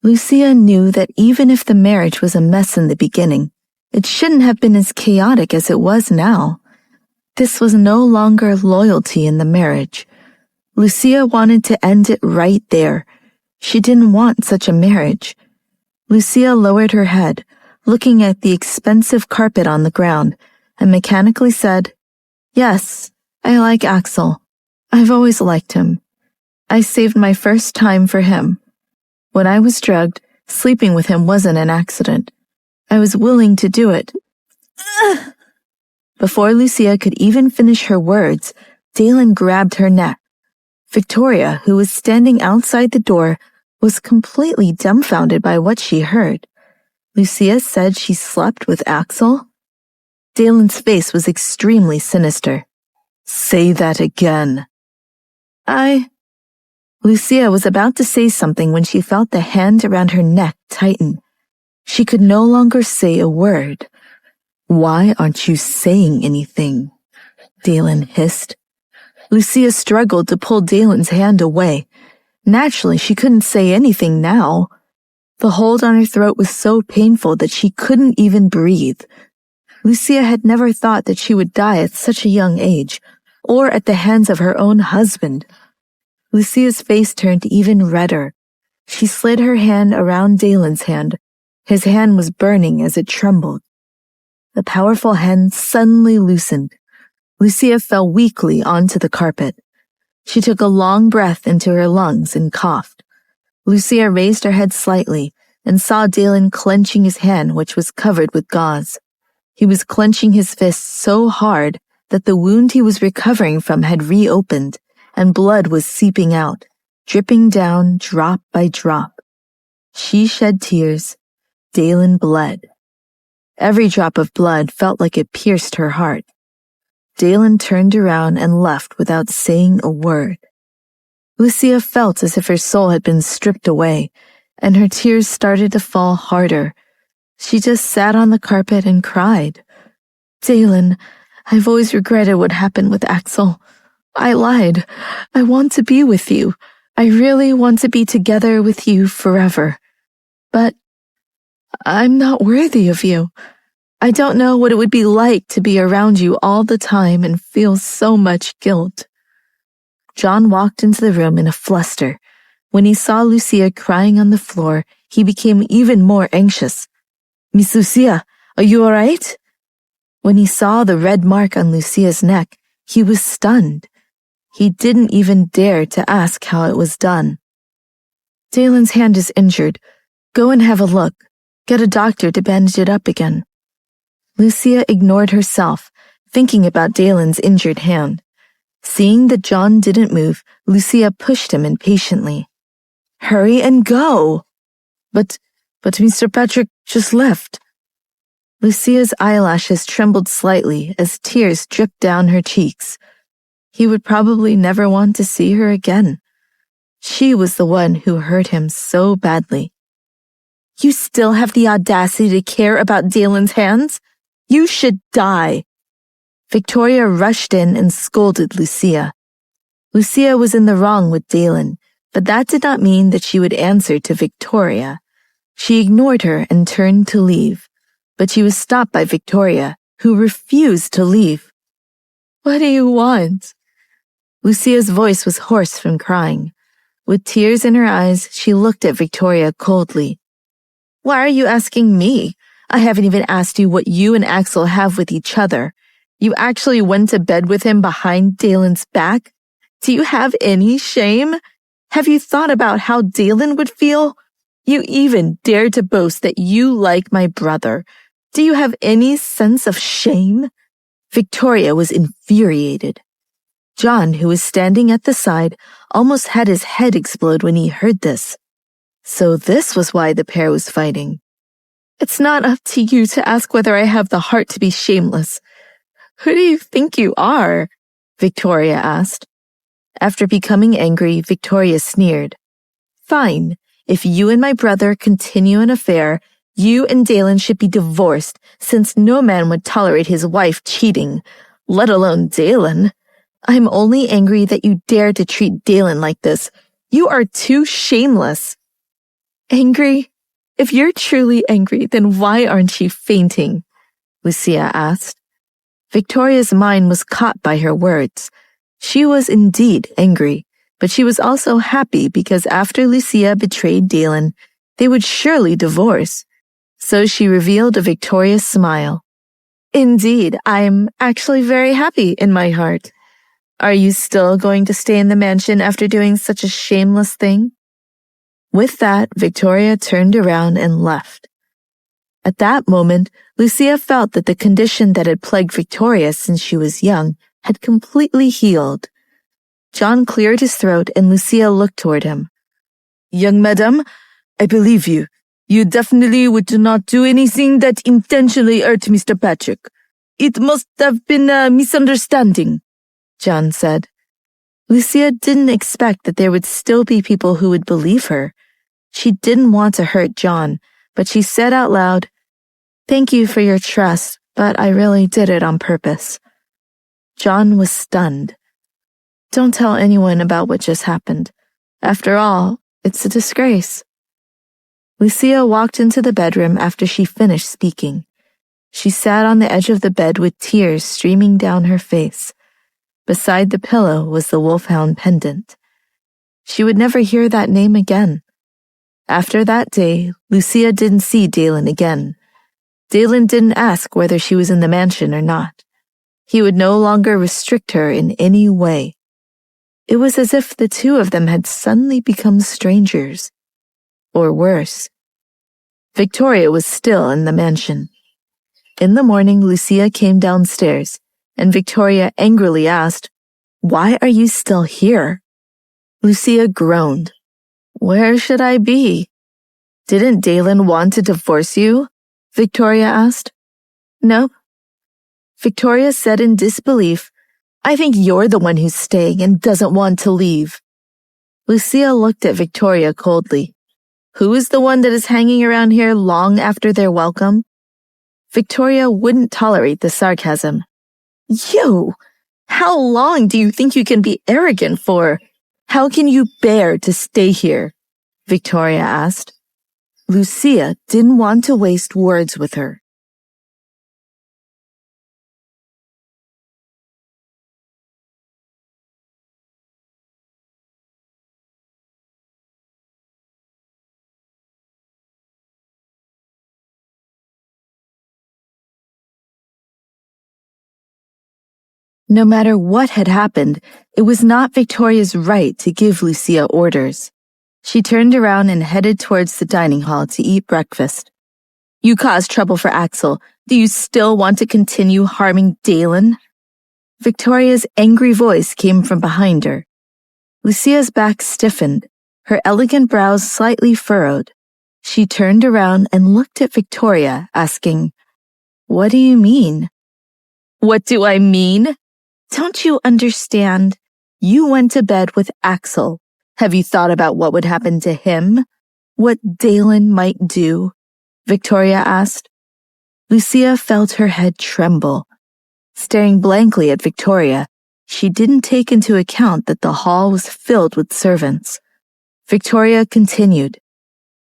Lucia knew that even if the marriage was a mess in the beginning, it shouldn't have been as chaotic as it was now. This was no longer loyalty in the marriage. Lucia wanted to end it right there. She didn't want such a marriage. Lucia lowered her head, looking at the expensive carpet on the ground, and mechanically said, "Yes, I like Axel. I've always liked him. I saved my first time for him. When I was drugged, sleeping with him wasn't an accident. I was willing to do it." Before Lucia could even finish her words, Dalen grabbed her neck. Victoria, who was standing outside the door, was completely dumbfounded by what she heard. Lucia said she slept with Axel? Dalen's face was extremely sinister. "Say that again." Lucia was about to say something when she felt the hand around her neck tighten. She could no longer say a word. "Why aren't you saying anything?" Dalen hissed. Lucia struggled to pull Dalen's hand away. Naturally, she couldn't say anything now. The hold on her throat was so painful that she couldn't even breathe. Lucia had never thought that she would die at such a young age, or at the hands of her own husband. Lucia's face turned even redder. She slid her hand around Dalen's hand. His hand was burning as it trembled. The powerful hand suddenly loosened. Lucia fell weakly onto the carpet. She took a long breath into her lungs and coughed. Lucia raised her head slightly and saw Dalen clenching his hand, which was covered with gauze. He was clenching his fist so hard that the wound he was recovering from had reopened, and blood was seeping out, dripping down drop by drop. She shed tears. Dalen bled. Every drop of blood felt like it pierced her heart. Dalen turned around and left without saying a word. Lucia felt as if her soul had been stripped away, and her tears started to fall harder. She just sat on the carpet and cried. Dalen, I've always regretted what happened with Axel. I lied. I want to be with you. I really want to be together with you forever. But I'm not worthy of you. I don't know what it would be like to be around you all the time and feel so much guilt. John walked into the room in a fluster. When he saw Lucia crying on the floor, he became even more anxious. Miss Lucia, are you all right? When he saw the red mark on Lucia's neck, he was stunned. He didn't even dare to ask how it was done. Dalen's hand is injured. Go and have a look. Get a doctor to bandage it up again. Lucia ignored herself, thinking about Dalen's injured hand. Seeing that John didn't move, Lucia pushed him impatiently. Hurry and go! But Mr. Patrick just left. Lucia's eyelashes trembled slightly as tears dripped down her cheeks. He would probably never want to see her again. She was the one who hurt him so badly. You still have the audacity to care about Dalen's hands? You should die. Victoria rushed in and scolded Lucia. Lucia was in the wrong with Dalen, but that did not mean that she would answer to Victoria. She ignored her and turned to leave, but she was stopped by Victoria, who refused to leave. What do you want? Lucia's voice was hoarse from crying. With tears in her eyes, she looked at Victoria coldly. Why are you asking me? I haven't even asked you what you and Axel have with each other. You actually went to bed with him behind Dalen's back? Do you have any shame? Have you thought about how Dalen would feel? You even dare to boast that you like my brother. Do you have any sense of shame? Victoria was infuriated. John, who was standing at the side, almost had his head explode when he heard this. So this was why the pair was fighting. It's not up to you to ask whether I have the heart to be shameless. Who do you think you are? Victoria asked. After becoming angry, Victoria sneered. Fine. If you and my brother continue an affair, you and Dalen should be divorced, since no man would tolerate his wife cheating, let alone Dalen. I'm only angry that you dare to treat Dalen like this. You are too shameless. Angry? If you're truly angry, then why aren't you fainting? Lucia asked. Victoria's mind was caught by her words. She was indeed angry, but she was also happy because after Lucia betrayed Dalen, they would surely divorce. So she revealed a victorious smile. Indeed, I'm actually very happy in my heart. Are you still going to stay in the mansion after doing such a shameless thing? With that, Victoria turned around and left. At that moment, Lucia felt that the condition that had plagued Victoria since she was young had completely healed. John cleared his throat and Lucia looked toward him. Young madam, I believe you. You definitely would not do anything that intentionally hurt Mr. Patrick. It must have been a misunderstanding, John said. Lucia didn't expect that there would still be people who would believe her. She didn't want to hurt John, but she said out loud, Thank you for your trust, but I really did it on purpose. John was stunned. Don't tell anyone about what just happened. After all, it's a disgrace. Lucia walked into the bedroom after she finished speaking. She sat on the edge of the bed with tears streaming down her face. Beside the pillow was the wolfhound pendant. She would never hear that name again. After that day, Lucia didn't see Dalen again. Dalen didn't ask whether she was in the mansion or not. He would no longer restrict her in any way. It was as if the two of them had suddenly become strangers. Or worse. Victoria was still in the mansion. In the morning, Lucia came downstairs, and Victoria angrily asked, "Why are you still here?" Lucia groaned. "Where should I be?" "Didn't Dalen want to divorce you?" Victoria asked. "No." Victoria said in disbelief, "I think you're the one who's staying and doesn't want to leave." Lucia looked at Victoria coldly. "Who is the one that is hanging around here long after their welcome?" Victoria wouldn't tolerate the sarcasm. "You! How long do you think you can be arrogant for? How can you bear to stay here?" Victoria asked. Lucia didn't want to waste words with her. No matter what had happened, it was not Victoria's right to give Lucia orders. She turned around and headed towards the dining hall to eat breakfast. "You caused trouble for Axel. Do you still want to continue harming Dalen?" Victoria's angry voice came from behind her. Lucia's back stiffened, her elegant brows slightly furrowed. She turned around and looked at Victoria, asking, "What do you mean?" "What do I mean? Don't you understand? You went to bed with Axel. Have you thought about what would happen to him? What Dalen might do?" Victoria asked. Lucia felt her head tremble. Staring blankly at Victoria, she didn't take into account that the hall was filled with servants. Victoria continued,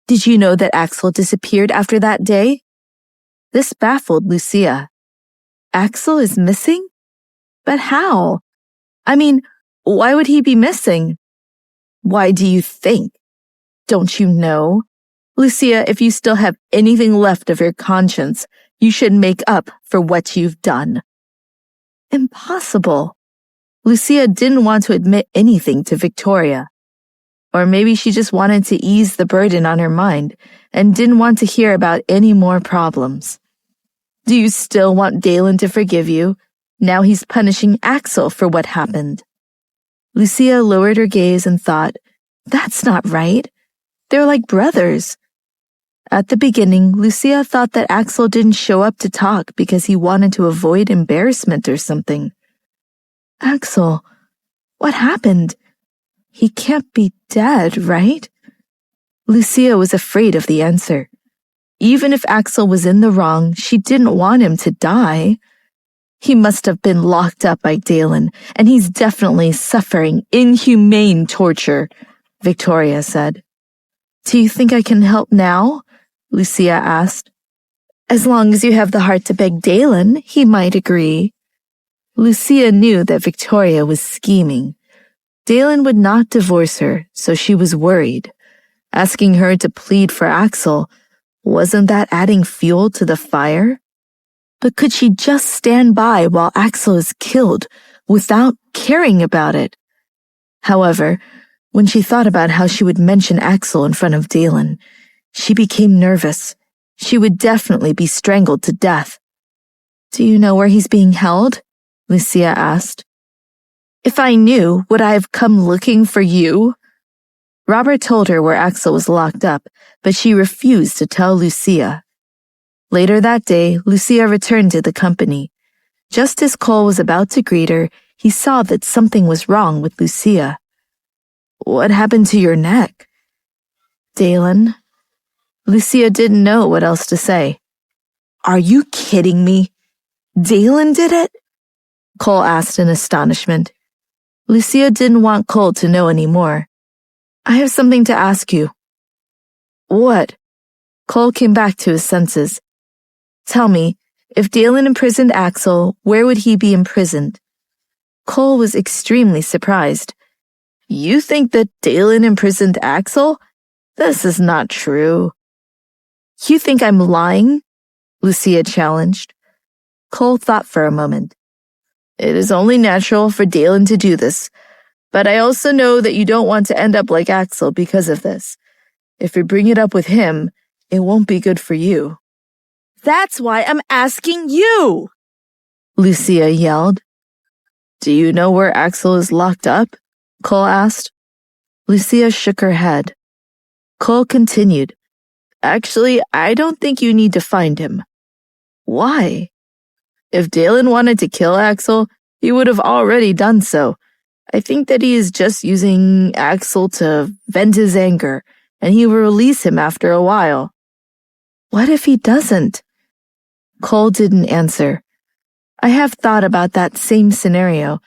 "Did you know that Axel disappeared after that day?" This baffled Lucia. "Axel is missing? But how? I mean, why would he be missing?" "Why do you think? Don't you know? Lucia, if you still have anything left of your conscience, you should make up for what you've done." Impossible. Lucia didn't want to admit anything to Victoria. Or maybe she just wanted to ease the burden on her mind and didn't want to hear about any more problems. "Do you still want Dalen to forgive you? Now he's punishing Axel for what happened." Lucia lowered her gaze and thought, "That's not right. They're like brothers." At the beginning, Lucia thought that Axel didn't show up to talk because he wanted to avoid embarrassment or something. "Axel, what happened? He can't be dead, right?" Lucia was afraid of the answer. Even if Axel was in the wrong, she didn't want him to die. "He must have been locked up by Dalen, and he's definitely suffering inhumane torture," Victoria said. "Do you think I can help now?" Lucia asked. "As long as you have the heart to beg Dalen, he might agree." Lucia knew that Victoria was scheming. Dalen would not divorce her, so she was worried. Asking her to plead for Axel, wasn't that adding fuel to the fire? But could she just stand by while Axel is killed without caring about it? However, when she thought about how she would mention Axel in front of Dalen, she became nervous. She would definitely be strangled to death. "Do you know where he's being held?" Lucia asked. "If I knew, would I have come looking for you?" Robert told her where Axel was locked up, but she refused to tell Lucia. Later that day, Lucia returned to the company. Just as Cole was about to greet her, he saw that something was wrong with Lucia. "What happened to your neck?" "Dalen." Lucia didn't know what else to say. "Are you kidding me? Dalen did it?" Cole asked in astonishment. Lucia didn't want Cole to know any more. "I have something to ask you." "What?" Cole came back to his senses. "Tell me, if Dalen imprisoned Axel, where would he be imprisoned?" Cole was extremely surprised. "You think that Dalen imprisoned Axel? This is not true. You think I'm lying? Lucia challenged. Cole thought for a moment. It is only natural for Dalen to do this, but I also know that you don't want to end up like Axel because of this. If you bring it up with him, it won't be good for you. That's why I'm asking you, Lucia yelled. Do you know where Axel is locked up? Cole asked. Lucia shook her head. Cole continued. Actually, I don't think you need to find him. Why? If Dalen wanted to kill Axel, he would have already done so. I think that he is just using Axel to vent his anger, and he will release him after a while. What if he doesn't? Cole didn't answer. I have thought about that same scenario,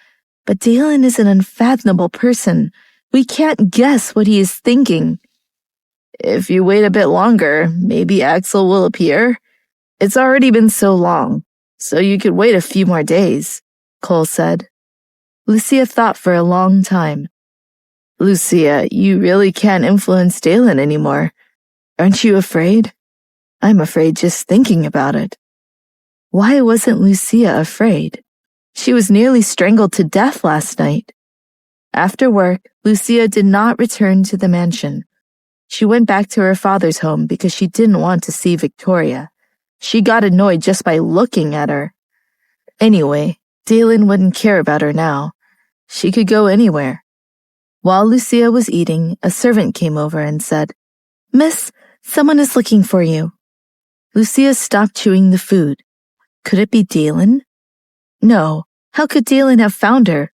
but Dalen is an unfathomable person. We can't guess what he is thinking. If you wait a bit longer, maybe Axel will appear. It's already been so long, so you could wait a few more days, Cole said. Lucia thought for a long time. Lucia, you really can't influence Dalen anymore. Aren't you afraid? I'm afraid just thinking about it. Why wasn't Lucia afraid? She was nearly strangled to death last night. After work, Lucia did not return to the mansion. She went back to her father's home because she didn't want to see Victoria. She got annoyed just by looking at her. Anyway, Dalen wouldn't care about her now. She could go anywhere. While Lucia was eating, a servant came over and said, Miss, someone is looking for you. Lucia stopped chewing the food. Could it be Dalen? No. How could Dalen have found her?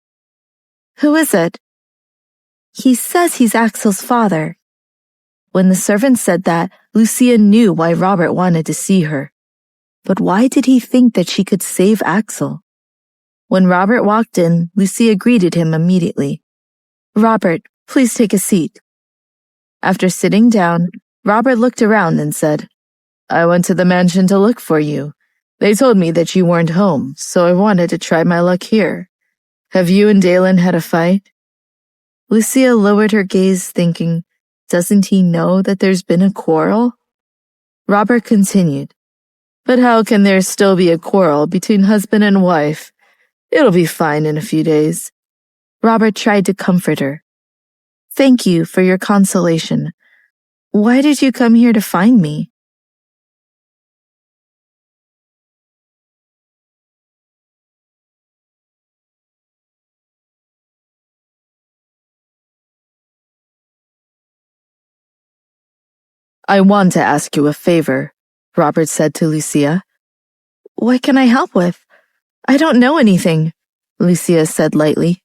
Who is it? He says he's Axel's father. When the servant said that, Lucia knew why Robert wanted to see her. But why did he think that she could save Axel? When Robert walked in, Lucia greeted him immediately. Robert, please take a seat. After sitting down, Robert looked around and said, I went to the mansion to look for you. They told me that you weren't home, so I wanted to try my luck here. Have you and Dalen had a fight? Lucia lowered her gaze, thinking, doesn't he know that there's been a quarrel? Robert continued, but how can there still be a quarrel between husband and wife? It'll be fine in a few days. Robert tried to comfort her. Thank you for your consolation. Why did you come here to find me? I want to ask you a favor, Robert said to Lucia. What can I help with? I don't know anything, Lucia said lightly.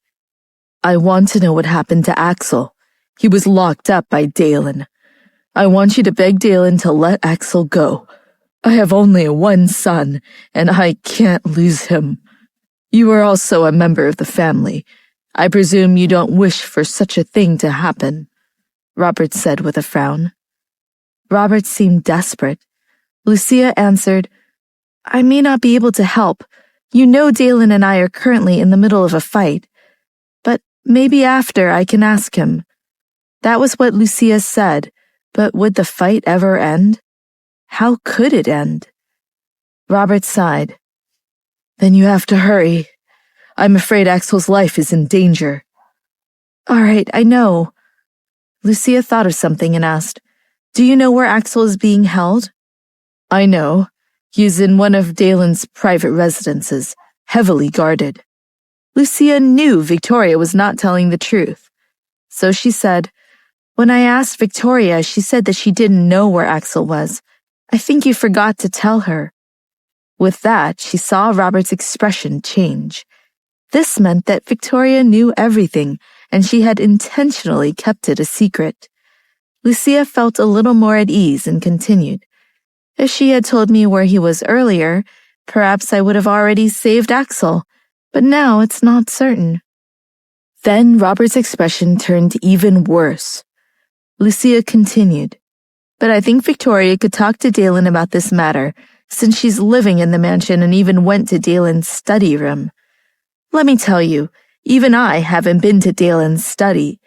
I want to know what happened to Axel. He was locked up by Dalen. I want you to beg Dalen to let Axel go. I have only one son, and I can't lose him. You are also a member of the family. I presume you don't wish for such a thing to happen, Robert said with a frown. Robert seemed desperate. Lucia answered, I may not be able to help. You know Dalen and I are currently in the middle of a fight. But maybe after I can ask him. That was what Lucia said, but would the fight ever end? How could it end? Robert sighed. Then you have to hurry. I'm afraid Axel's life is in danger. All right, I know. Lucia thought of something and asked, Do you know where Axel is being held? I know. He's in one of Dalen's private residences, heavily guarded. Lucia knew Victoria was not telling the truth. So she said, When I asked Victoria, she said that she didn't know where Axel was. I think you forgot to tell her. With that, she saw Robert's expression change. This meant that Victoria knew everything, and she had intentionally kept it a secret. Lucia felt a little more at ease and continued. If she had told me where he was earlier, perhaps I would have already saved Axel, but now it's not certain. Then Robert's expression turned even worse. Lucia continued, But I think Victoria could talk to Dalen about this matter, since she's living in the mansion and even went to Dalen's study room. Let me tell you, even I haven't been to Dalen's study.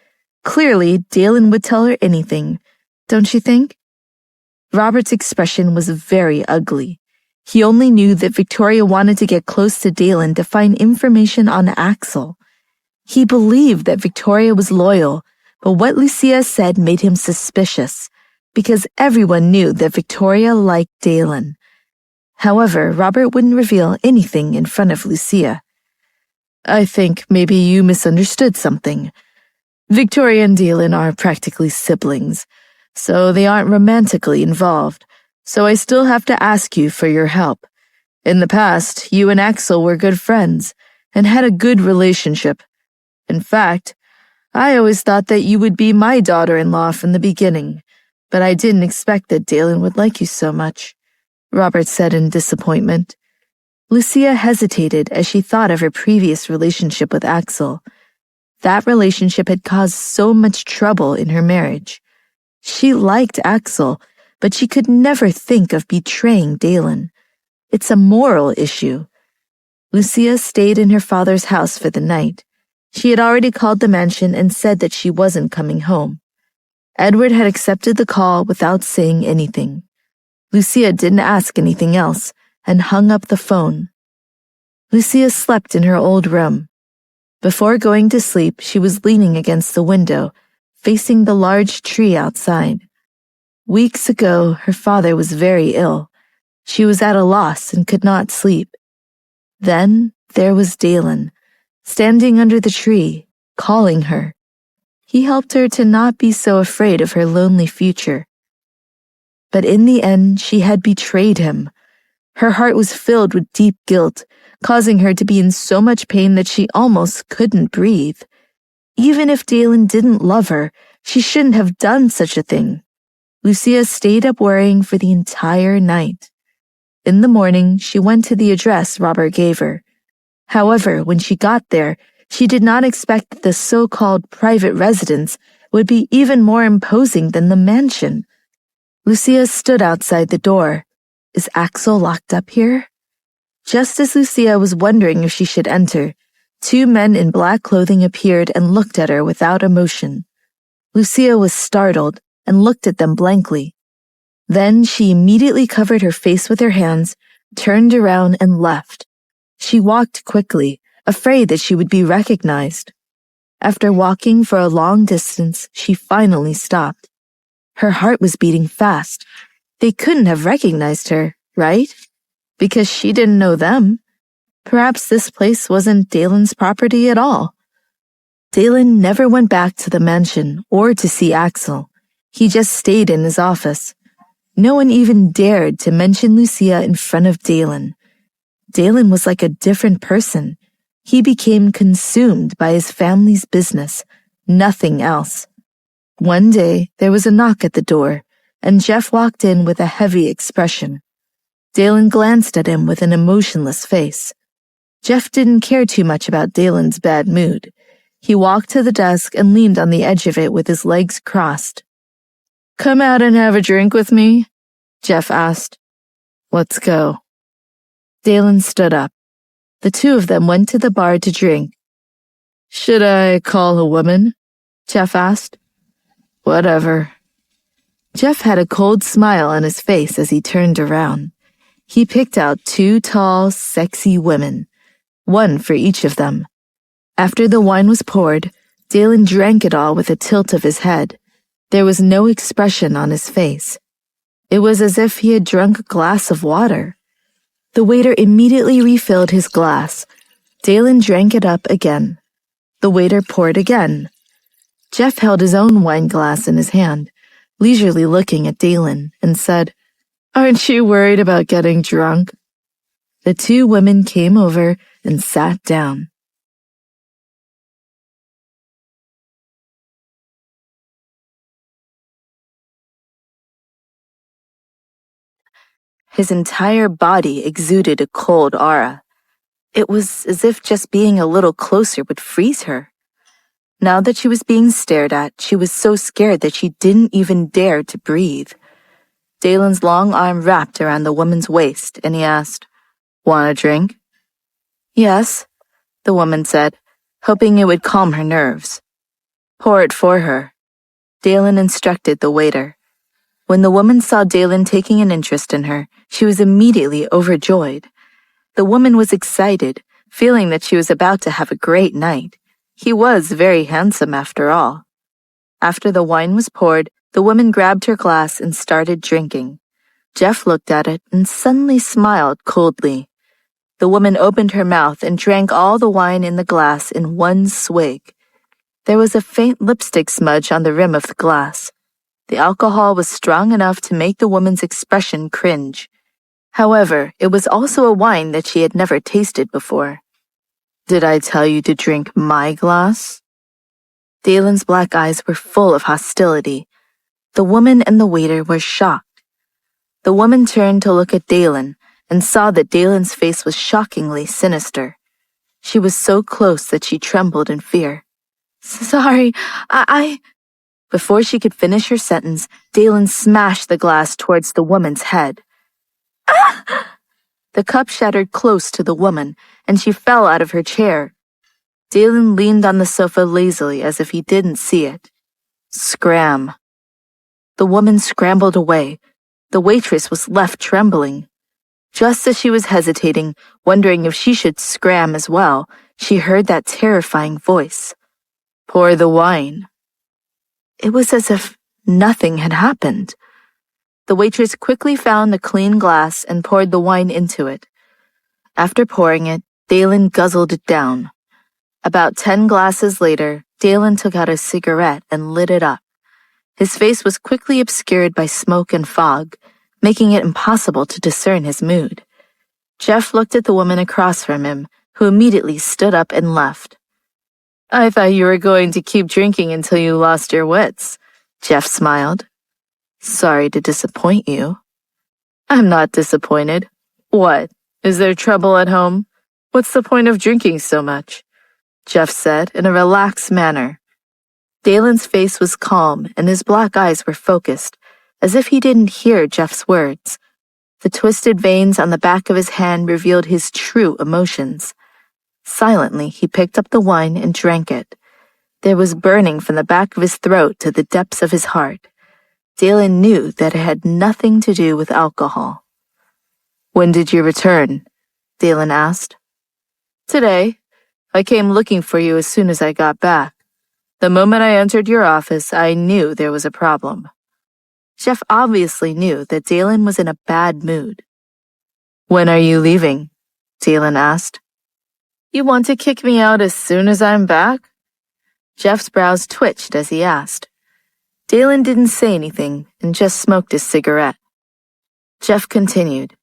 Clearly, Dalen would tell her anything. don't you think? Robert's expression was very ugly. He only knew that Victoria wanted to get close to Dalen to find information on Axel. He believed that Victoria was loyal, but what Lucia said made him suspicious, because everyone knew that Victoria liked Dalen. However, Robert wouldn't reveal anything in front of Lucia. I think maybe you misunderstood something. Victoria and Dalen are practically siblings, so they aren't romantically involved, so I still have to ask you for your help. In the past, you and Axel were good friends and had a good relationship. In fact, I always thought that you would be my daughter-in-law from the beginning, but I didn't expect that Dalen would like you so much, Robert said in disappointment. Lucia hesitated as she thought of her previous relationship with Axel. That relationship had caused so much trouble in her marriage. She liked Axel, but she could never think of betraying Dalen. It's a moral issue. Lucia stayed in her father's house for the night. She had already called the mansion and said that she wasn't coming home. Edward had accepted the call without saying anything. Lucia didn't ask anything else and hung up the phone. Lucia slept in her old room. Before going to sleep, she was leaning against the window, facing the large tree outside. Weeks ago, her father was very ill. She was at a loss and could not sleep. Then there was Dalen, standing under the tree, calling her. He helped her to not be so afraid of her lonely future. But in the end, she had betrayed him. Her heart was filled with deep guilt, causing her to be in so much pain that she almost couldn't breathe. Even if Dalen didn't love her, she shouldn't have done such a thing. Lucia stayed up worrying for the entire night. In the morning, she went to the address Robert gave her. However, when she got there, she did not expect that the so-called private residence would be even more imposing than the mansion. Lucia stood outside the door. Is Axel locked up here? Just as Lucia was wondering if she should enter, two men in black clothing appeared and looked at her without emotion. Lucia was startled and looked at them blankly. Then she immediately covered her face with her hands, turned around and left. She walked quickly, afraid that she would be recognized. After walking for a long distance, she finally stopped. Her heart was beating fast. They couldn't have recognized her, right? Because she didn't know them. Perhaps this place wasn't Dalen's property at all. Dalen never went back to the mansion or to see Axel. He just stayed in his office. No one even dared to mention Lucia in front of Dalen. Dalen was like a different person. He became consumed by his family's business, nothing else. One day, there was a knock at the door, and Jeff walked in with a heavy expression. Dalen glanced at him with an emotionless face. Jeff didn't care too much about Dalen's bad mood. He walked to the desk and leaned on the edge of it with his legs crossed. "Come out and have a drink with me?" Jeff asked. "Let's go." Dalen stood up. The two of them went to the bar to drink. "Should I call a woman?" Jeff asked. "Whatever." Jeff had a cold smile on his face as he turned around. He picked out two tall, sexy women, one for each of them. After the wine was poured, Dalen drank it all with a tilt of his head. There was no expression on his face. It was as if he had drunk a glass of water. The waiter immediately refilled his glass. Dalen drank it up again. The waiter poured again. Jeff held his own wine glass in his hand, leisurely looking at Dalen, and said, "Aren't you worried about getting drunk?" The two women came over and sat down. His entire body exuded a cold aura. It was as if just being a little closer would freeze her. Now that she was being stared at, she was so scared that she didn't even dare to breathe. Dalen's long arm wrapped around the woman's waist, and he asked, "Want a drink?" "Yes," the woman said, hoping it would calm her nerves. "Pour it for her," Dalen instructed the waiter. When the woman saw Dalen taking an interest in her, she was immediately overjoyed. The woman was excited, feeling that she was about to have a great night. He was very handsome after all. After the wine was poured, the woman grabbed her glass and started drinking. Jeff looked at it and suddenly smiled coldly. The woman opened her mouth and drank all the wine in the glass in one swig. There was a faint lipstick smudge on the rim of the glass. The alcohol was strong enough to make the woman's expression cringe. However, it was also a wine that she had never tasted before. "Did I tell you to drink my glass?" Dalen's black eyes were full of hostility. The woman and the waiter were shocked. The woman turned to look at Dalen and saw that Dalen's face was shockingly sinister. She was so close that she trembled in fear. "Sorry, I—" Before she could finish her sentence, Dalen smashed the glass towards the woman's head. Ah! The cup shattered close to the woman, and she fell out of her chair. Dalen leaned on the sofa lazily as if he didn't see it. Scram. The woman scrambled away. The waitress was left trembling. Just as she was hesitating, wondering if she should scram as well, she heard that terrifying voice. "Pour the wine." It was as if nothing had happened. The waitress quickly found the clean glass and poured the wine into it. After pouring it, Dalen guzzled it down. About 10 glasses later, Dalen took out a cigarette and lit it up. His face was quickly obscured by smoke and fog, making it impossible to discern his mood. Jeff looked at the woman across from him, who immediately stood up and left. "I thought you were going to keep drinking until you lost your wits," Jeff smiled. "Sorry to disappoint you." "I'm not disappointed. What? Is there trouble at home? What's the point of drinking so much?" Jeff said in a relaxed manner. Dalen's face was calm and his black eyes were focused, as if he didn't hear Jeff's words. The twisted veins on the back of his hand revealed his true emotions. Silently, he picked up the wine and drank it. There was burning from the back of his throat to the depths of his heart. Dalen knew that it had nothing to do with alcohol. "When did you return?" Dalen asked. "Today. I came looking for you as soon as I got back. The moment I entered your office, I knew there was a problem." Jeff obviously knew that Dalen was in a bad mood. "When are you leaving?" Dalen asked. "You want to kick me out as soon as I'm back?" Jeff's brows twitched as he asked. Dalen didn't say anything and just smoked his cigarette. Jeff continued,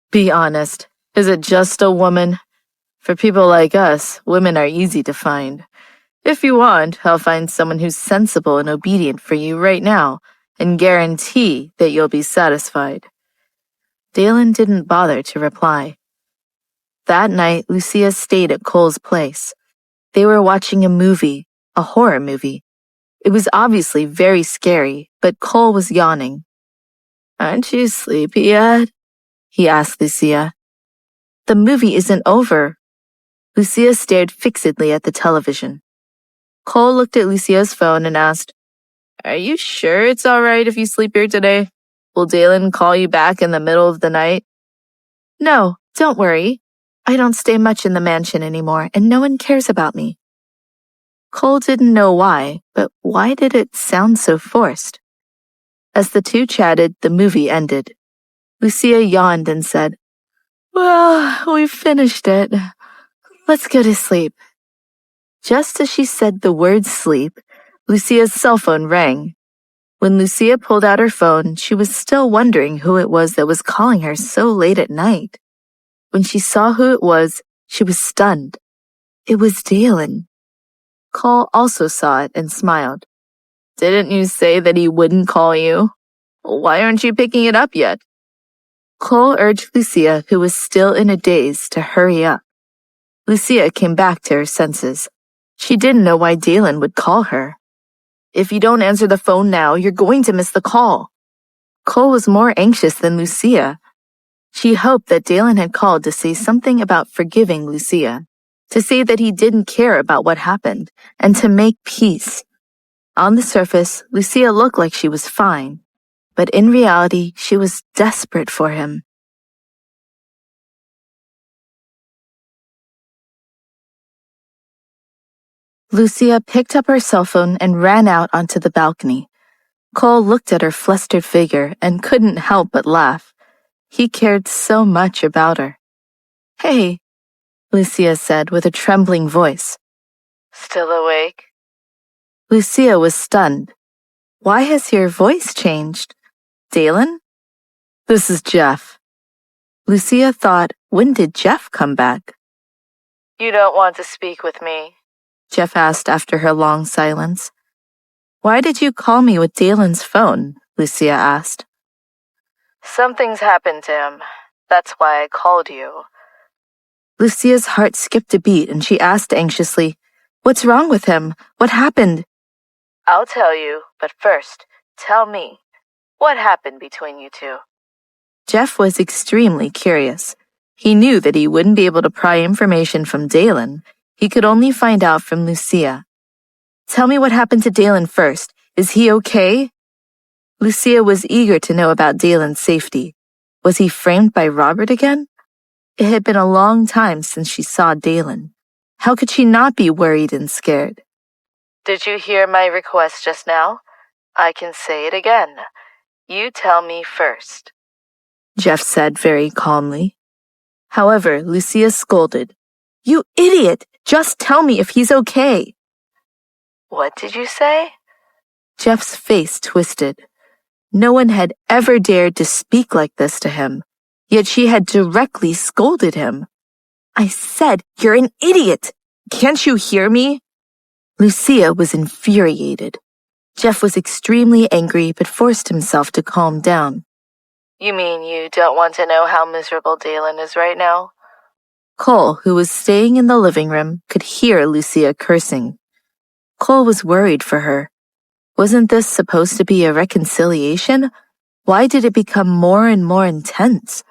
"Be honest, is it just a woman? For people like us, women are easy to find. If you want, I'll find someone who's sensible and obedient for you right now and guarantee that you'll be satisfied." Dalen didn't bother to reply. That night, Lucia stayed at Cole's place. They were watching a movie, a horror movie. It was obviously very scary, but Cole was yawning. "Aren't you sleepy yet?" he asked Lucia. "The movie isn't over." Lucia stared fixedly at the television. Cole looked at Lucia's phone and asked, "Are you sure it's all right if you sleep here today? Will Dalen call you back in the middle of the night?" "No, don't worry. I don't stay much in the mansion anymore, and no one cares about me." Cole didn't know why, but why did it sound so forced? As the two chatted, the movie ended. Lucia yawned and said, "Well, we finished it. Let's go to sleep." Just as she said the word sleep, Lucia's cell phone rang. When Lucia pulled out her phone, she was still wondering who it was that was calling her so late at night. When she saw who it was, she was stunned. It was Dalen. Cole also saw it and smiled. "Didn't you say that he wouldn't call you? Why aren't you picking it up yet?" Cole urged Lucia, who was still in a daze, to hurry up. Lucia came back to her senses. She didn't know why Dalen would call her. "If you don't answer the phone now, you're going to miss the call." Cole was more anxious than Lucia. She hoped that Dalen had called to say something about forgiving Lucia, to say that he didn't care about what happened, and to make peace. On the surface, Lucia looked like she was fine. but in reality, she was desperate for him. Lucia picked up her cell phone and ran out onto the balcony. Cole looked at her flustered figure and couldn't help but laugh. He cared so much about her. "Hey," Lucia said with a trembling voice. "Still awake?" Lucia was stunned. "Why has your voice changed? Dalen?" "This is Jeff." Lucia thought, when did Jeff come back? "You don't want to speak with me?" Jeff asked after her long silence. "Why did you call me with Dalen's phone?" Lucia asked. "Something's happened to him. That's why I called you." Lucia's heart skipped a beat and she asked anxiously, "What's wrong with him? What happened?" "I'll tell you, but first, tell me, what happened between you two?" Jeff was extremely curious. He knew that he wouldn't be able to pry information from Dalen. He could only find out from Lucia. "Tell me what happened to Dalen first. Is he okay?" Lucia was eager to know about Dalen's safety. Was he framed by Robert again? It had been a long time since she saw Dalen. How could she not be worried and scared? "Did you hear my request just now? I can say it again. You tell me first," Jeff said very calmly. However, Lucia scolded. "You idiot! Just tell me if he's okay." "What did you say?" Jeff's face twisted. No one had ever dared to speak like this to him, yet she had directly scolded him. "I said you're an idiot! Can't you hear me?" Lucia was infuriated. Jeff was extremely angry but forced himself to calm down. "You mean you don't want to know how miserable Dalen is right now?" Cole, who was staying in the living room, could hear Lucia cursing. Cole was worried for her. Wasn't this supposed to be a reconciliation? Why did it become more and more intense?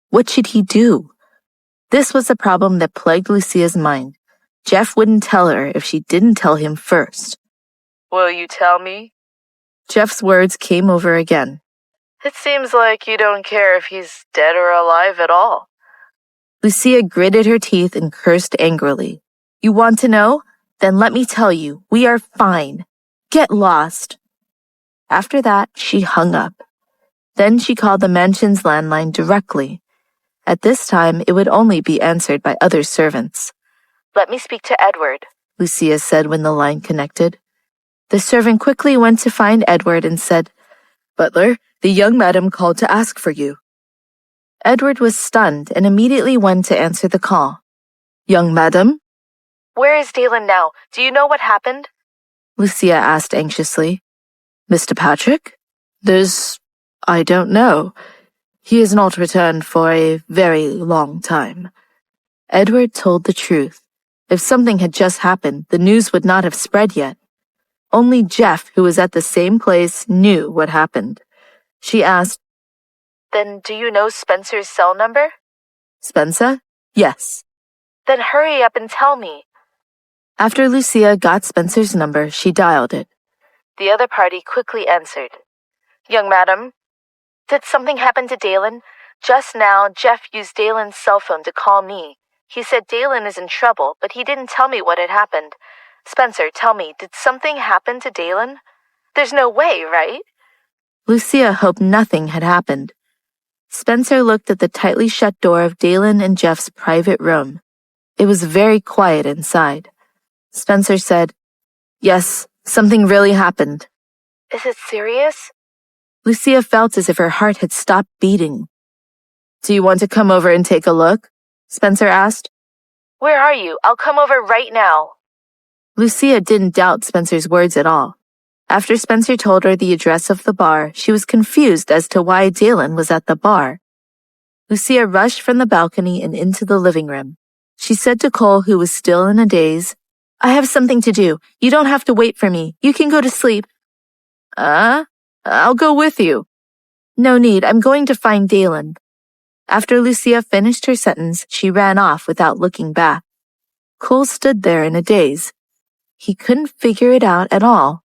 What should he do? This was a problem that plagued Lucia's mind. Jeff wouldn't tell her if she didn't tell him first. "Will you tell me?" Jeff's words came over again. "It seems like you don't care if he's dead or alive at all." Lucia gritted her teeth and cursed angrily. "You want to know? Then let me tell you, we are fine. Get lost." After that, she hung up. Then she called the mansion's landline directly. At this time, it would only be answered by other servants. "Let me speak to Edward," Lucia said when the line connected. The servant quickly went to find Edward and said, "Butler, the young madam called to ask for you." Edward was stunned and immediately went to answer the call. "Young madam?" "Where is Dalen now? Do you know what happened?" Lucia asked anxiously. "Mr. Patrick? I don't know. He has not returned for a very long time." Edward told the truth. If something had just happened, the news would not have spread yet. Only Jeff, who was at the same place, knew what happened. She asked, "Then do you know Spencer's cell number?" "Spencer? Yes." "Then hurry up and tell me." After Lucia got Spencer's number, she dialed it. The other party quickly answered. "Young madam, did something happen to Dalen? Just now, Jeff used Dalen's cell phone to call me. He said Dalen is in trouble, but he didn't tell me what had happened. Spencer, tell me, did something happen to Dalen? There's no way, right?" Lucia hoped nothing had happened. Spencer looked at the tightly shut door of Dalen and Jeff's private room. It was very quiet inside. Spencer said, "Yes, something really happened." "Is it serious?" Lucia felt as if her heart had stopped beating. "Do you want to come over and take a look?" Spencer asked. "Where are you? I'll come over right now." Lucia didn't doubt Spencer's words at all. After Spencer told her the address of the bar, she was confused as to why Dalen was at the bar. Lucia rushed from the balcony and into the living room. She said to Cole, who was still in a daze, "I have something to do. You don't have to wait for me. You can go to sleep." I'll go with you." "No need. I'm going to find Dalen." After Lucia finished her sentence, she ran off without looking back. Cole stood there in a daze. He couldn't figure it out at all.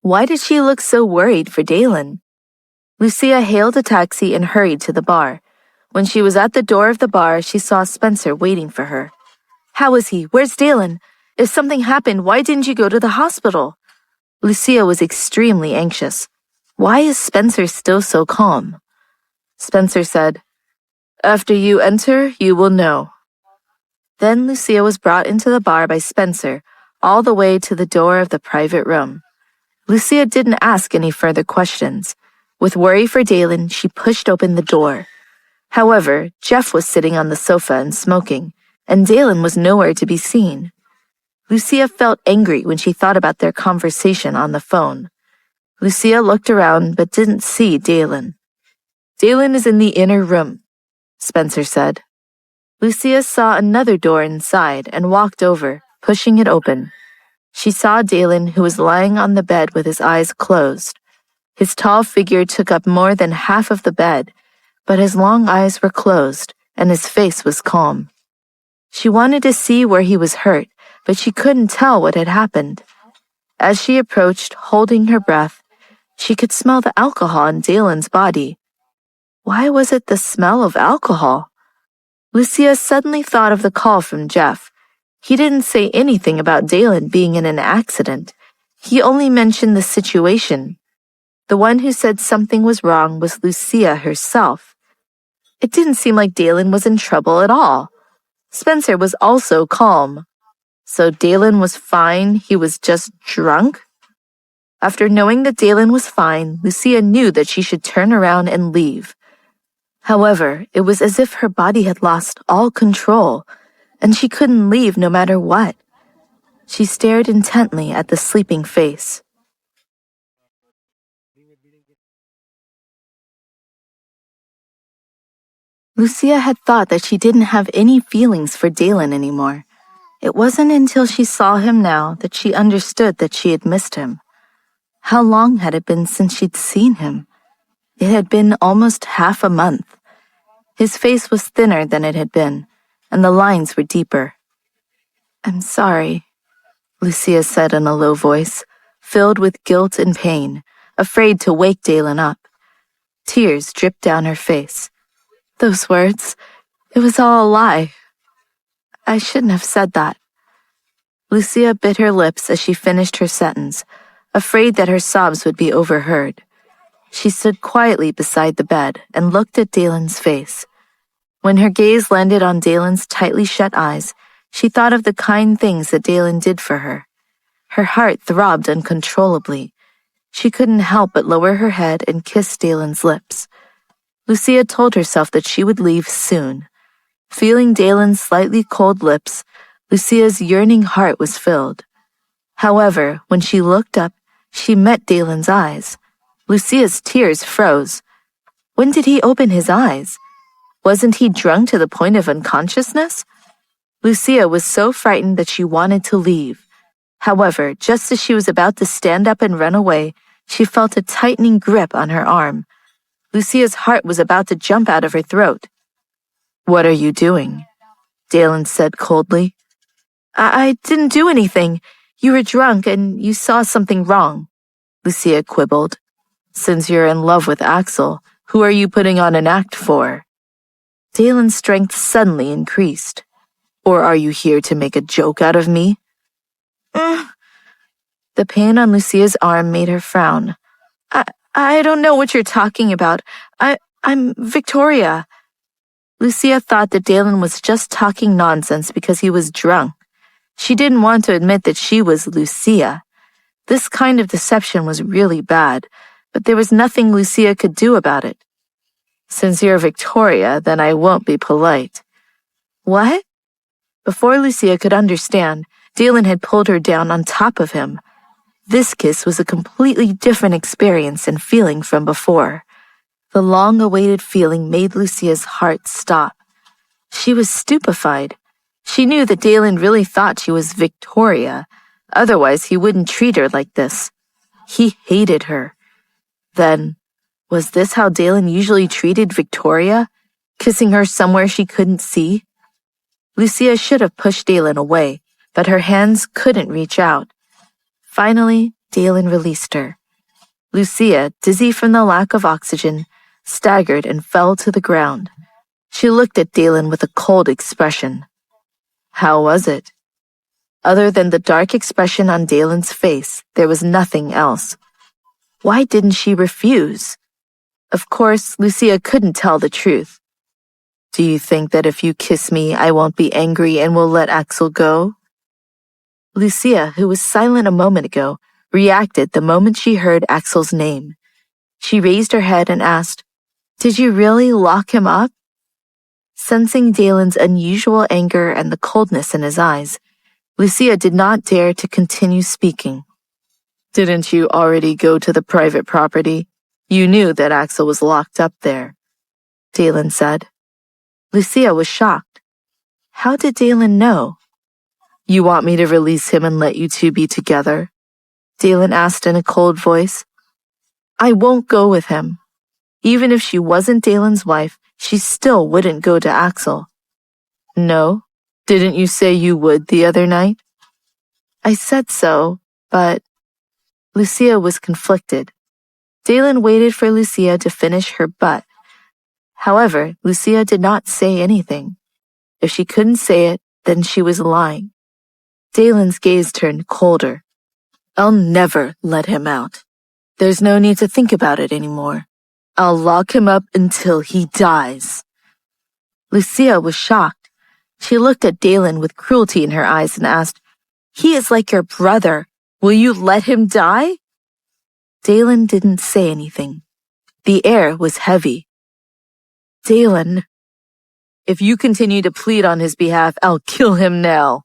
Why did she look so worried for Dalen? Lucia hailed a taxi and hurried to the bar. When she was at the door of the bar, she saw Spencer waiting for her. "How is he? Where's Dalen? If something happened, why didn't you go to the hospital?" Lucia was extremely anxious. Why is Spencer still so calm? Spencer said, "After you enter, you will know." Then Lucia was brought into the bar by Spencer, all the way to the door of the private room. Lucia didn't ask any further questions. With worry for Dalen, she pushed open the door. However, Jeff was sitting on the sofa and smoking, and Dalen was nowhere to be seen. Lucia felt angry when she thought about their conversation on the phone. Lucia looked around but didn't see Dalen. "Dalen is in the inner room," Spencer said. Lucia saw another door inside and walked over, pushing it open. She saw Dalen, who was lying on the bed with his eyes closed. His tall figure took up more than half of the bed, but his long eyes were closed and his face was calm. She wanted to see where he was hurt, but she couldn't tell what had happened. As she approached, holding her breath, she could smell the alcohol in Dalen's body. Why was it the smell of alcohol? Lucia suddenly thought of the call from Jeff. He didn't say anything about Dalen being in an accident. He only mentioned the situation. The one who said something was wrong was Lucia herself. It didn't seem like Dalen was in trouble at all. Spencer was also calm. So Dalen was fine, he was just drunk? After knowing that Dalen was fine, Lucia knew that she should turn around and leave. However, it was as if her body had lost all control, and she couldn't leave no matter what. She stared intently at the sleeping face. Lucia had thought that she didn't have any feelings for Dalen anymore. It wasn't until she saw him now that she understood that she had missed him. How long had it been since she'd seen him? It had been almost half a month. His face was thinner than it had been, and the lines were deeper. "I'm sorry," Lucia said in a low voice, filled with guilt and pain, afraid to wake Dalen up. Tears dripped down her face. Those words, it was all a lie. I shouldn't have said that. Lucia bit her lips as she finished her sentence, afraid that her sobs would be overheard. She stood quietly beside the bed and looked at Dalen's face. When her gaze landed on Dalen's tightly shut eyes, she thought of the kind things that Dalen did for her. Her heart throbbed uncontrollably. She couldn't help but lower her head and kiss Dalen's lips. Lucia told herself that she would leave soon. Feeling Dalen's slightly cold lips, Lucia's yearning heart was filled. However, when she looked up, she met Dalen's eyes. Lucia's tears froze. When did he open his eyes? Wasn't he drunk to the point of unconsciousness? Lucia was so frightened that she wanted to leave. However, just as she was about to stand up and run away, she felt a tightening grip on her arm. Lucia's heart was about to jump out of her throat. "What are you doing?" Dalen said coldly. I didn't do anything. You were drunk and you saw something wrong," Lucia quibbled. "Since you're in love with Axel, who are you putting on an act for?" Dalen's strength suddenly increased. "Or are you here to make a joke out of me?" The pain on Lucia's arm made her frown. I don't know what you're talking about. I'm Victoria." Lucia thought that Dalen was just talking nonsense because he was drunk. She didn't want to admit that she was Lucia. This kind of deception was really bad, but there was nothing Lucia could do about it. "Since you're Victoria, then I won't be polite." "What?" Before Lucia could understand, Dalen had pulled her down on top of him. This kiss was a completely different experience and feeling from before. The long-awaited feeling made Lucia's heart stop. She was stupefied. She knew that Dalen really thought she was Victoria. Otherwise, he wouldn't treat her like this. He hated her. Then, was this how Dalen usually treated Victoria? Kissing her somewhere she couldn't see? Lucia should have pushed Dalen away, but her hands couldn't reach out. Finally, Dalen released her. Lucia, dizzy from the lack of oxygen, staggered and fell to the ground. She looked at Dalen with a cold expression. How was it? Other than the dark expression on Dalen's face, there was nothing else. Why didn't she refuse? Of course, Lucia couldn't tell the truth. Do you think that if you kiss me, I won't be angry and will let Axel go? Lucia, who was silent a moment ago, reacted the moment she heard Axel's name. She raised her head and asked, Did you really lock him up? Sensing Dalen's unusual anger and the coldness in his eyes, Lucia did not dare to continue speaking. Didn't you already go to the private property? You knew that Axel was locked up there, Dalen said. Lucia was shocked. How did Dalen know? You want me to release him and let you two be together? Dalen asked in a cold voice. I won't go with him. Even if she wasn't Dalen's wife, she still wouldn't go to Axel. No? Didn't you say you would the other night? I said so, but... Lucia was conflicted. Dalen waited for Lucia to finish her but. However, Lucia did not say anything. If she couldn't say it, then she was lying. Dalen's gaze turned colder. I'll never let him out. There's no need to think about it anymore. I'll lock him up until he dies. Lucia was shocked. She looked at Dalen with cruelty in her eyes and asked, He is like your brother. Will you let him die? Dalen didn't say anything. The air was heavy. Dalen, if you continue to plead on his behalf, I'll kill him now.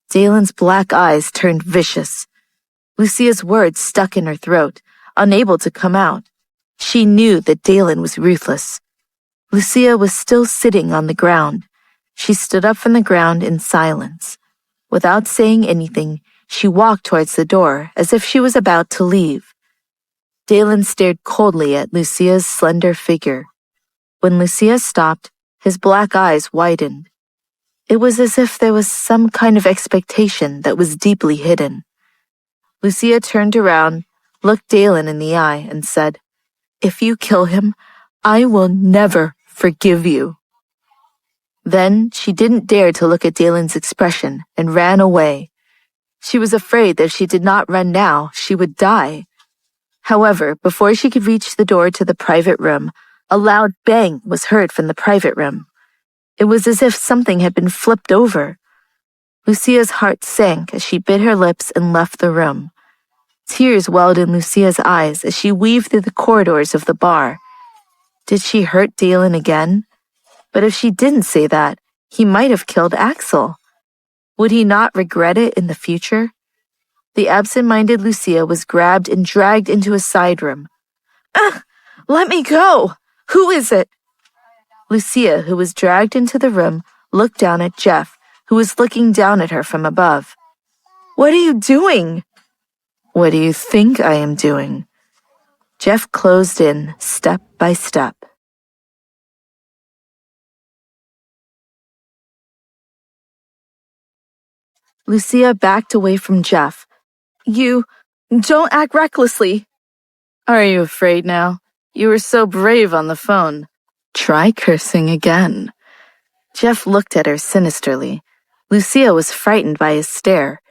Dalen's black eyes turned vicious. Lucia's words stuck in her throat, unable to come out. She knew that Dalen was ruthless. Lucia was still sitting on the ground. She stood up from the ground in silence. Without saying anything, she walked towards the door as if she was about to leave. Dalen stared coldly at Lucia's slender figure. When Lucia stopped, his black eyes widened. It was as if there was some kind of expectation that was deeply hidden. Lucia turned around, looked Dalen in the eye, and said, If you kill him, I will never forgive you. Then she didn't dare to look at Dalen's expression and ran away. She was afraid that if she did not run now, she would die. However, before she could reach the door to the private room, a loud bang was heard from the private room. It was as if something had been flipped over. Lucia's heart sank as she bit her lips and left the room. Tears welled in Lucia's eyes as she weaved through the corridors of the bar. Did she hurt Dalen again? But if she didn't say that, he might have killed Axel. Would he not regret it in the future? The absent-minded Lucia was grabbed and dragged into a side room. Let me go! Who is it? Lucia, who was dragged into the room, looked down at Jeff, who was looking down at her from above. What are you doing? What do you think I am doing? Jeff closed in, step by step. Lucia backed away from Jeff. You don't act recklessly. Are you afraid now? You were so brave on the phone. Try cursing again. Jeff looked at her sinisterly. Lucia was frightened by his stare.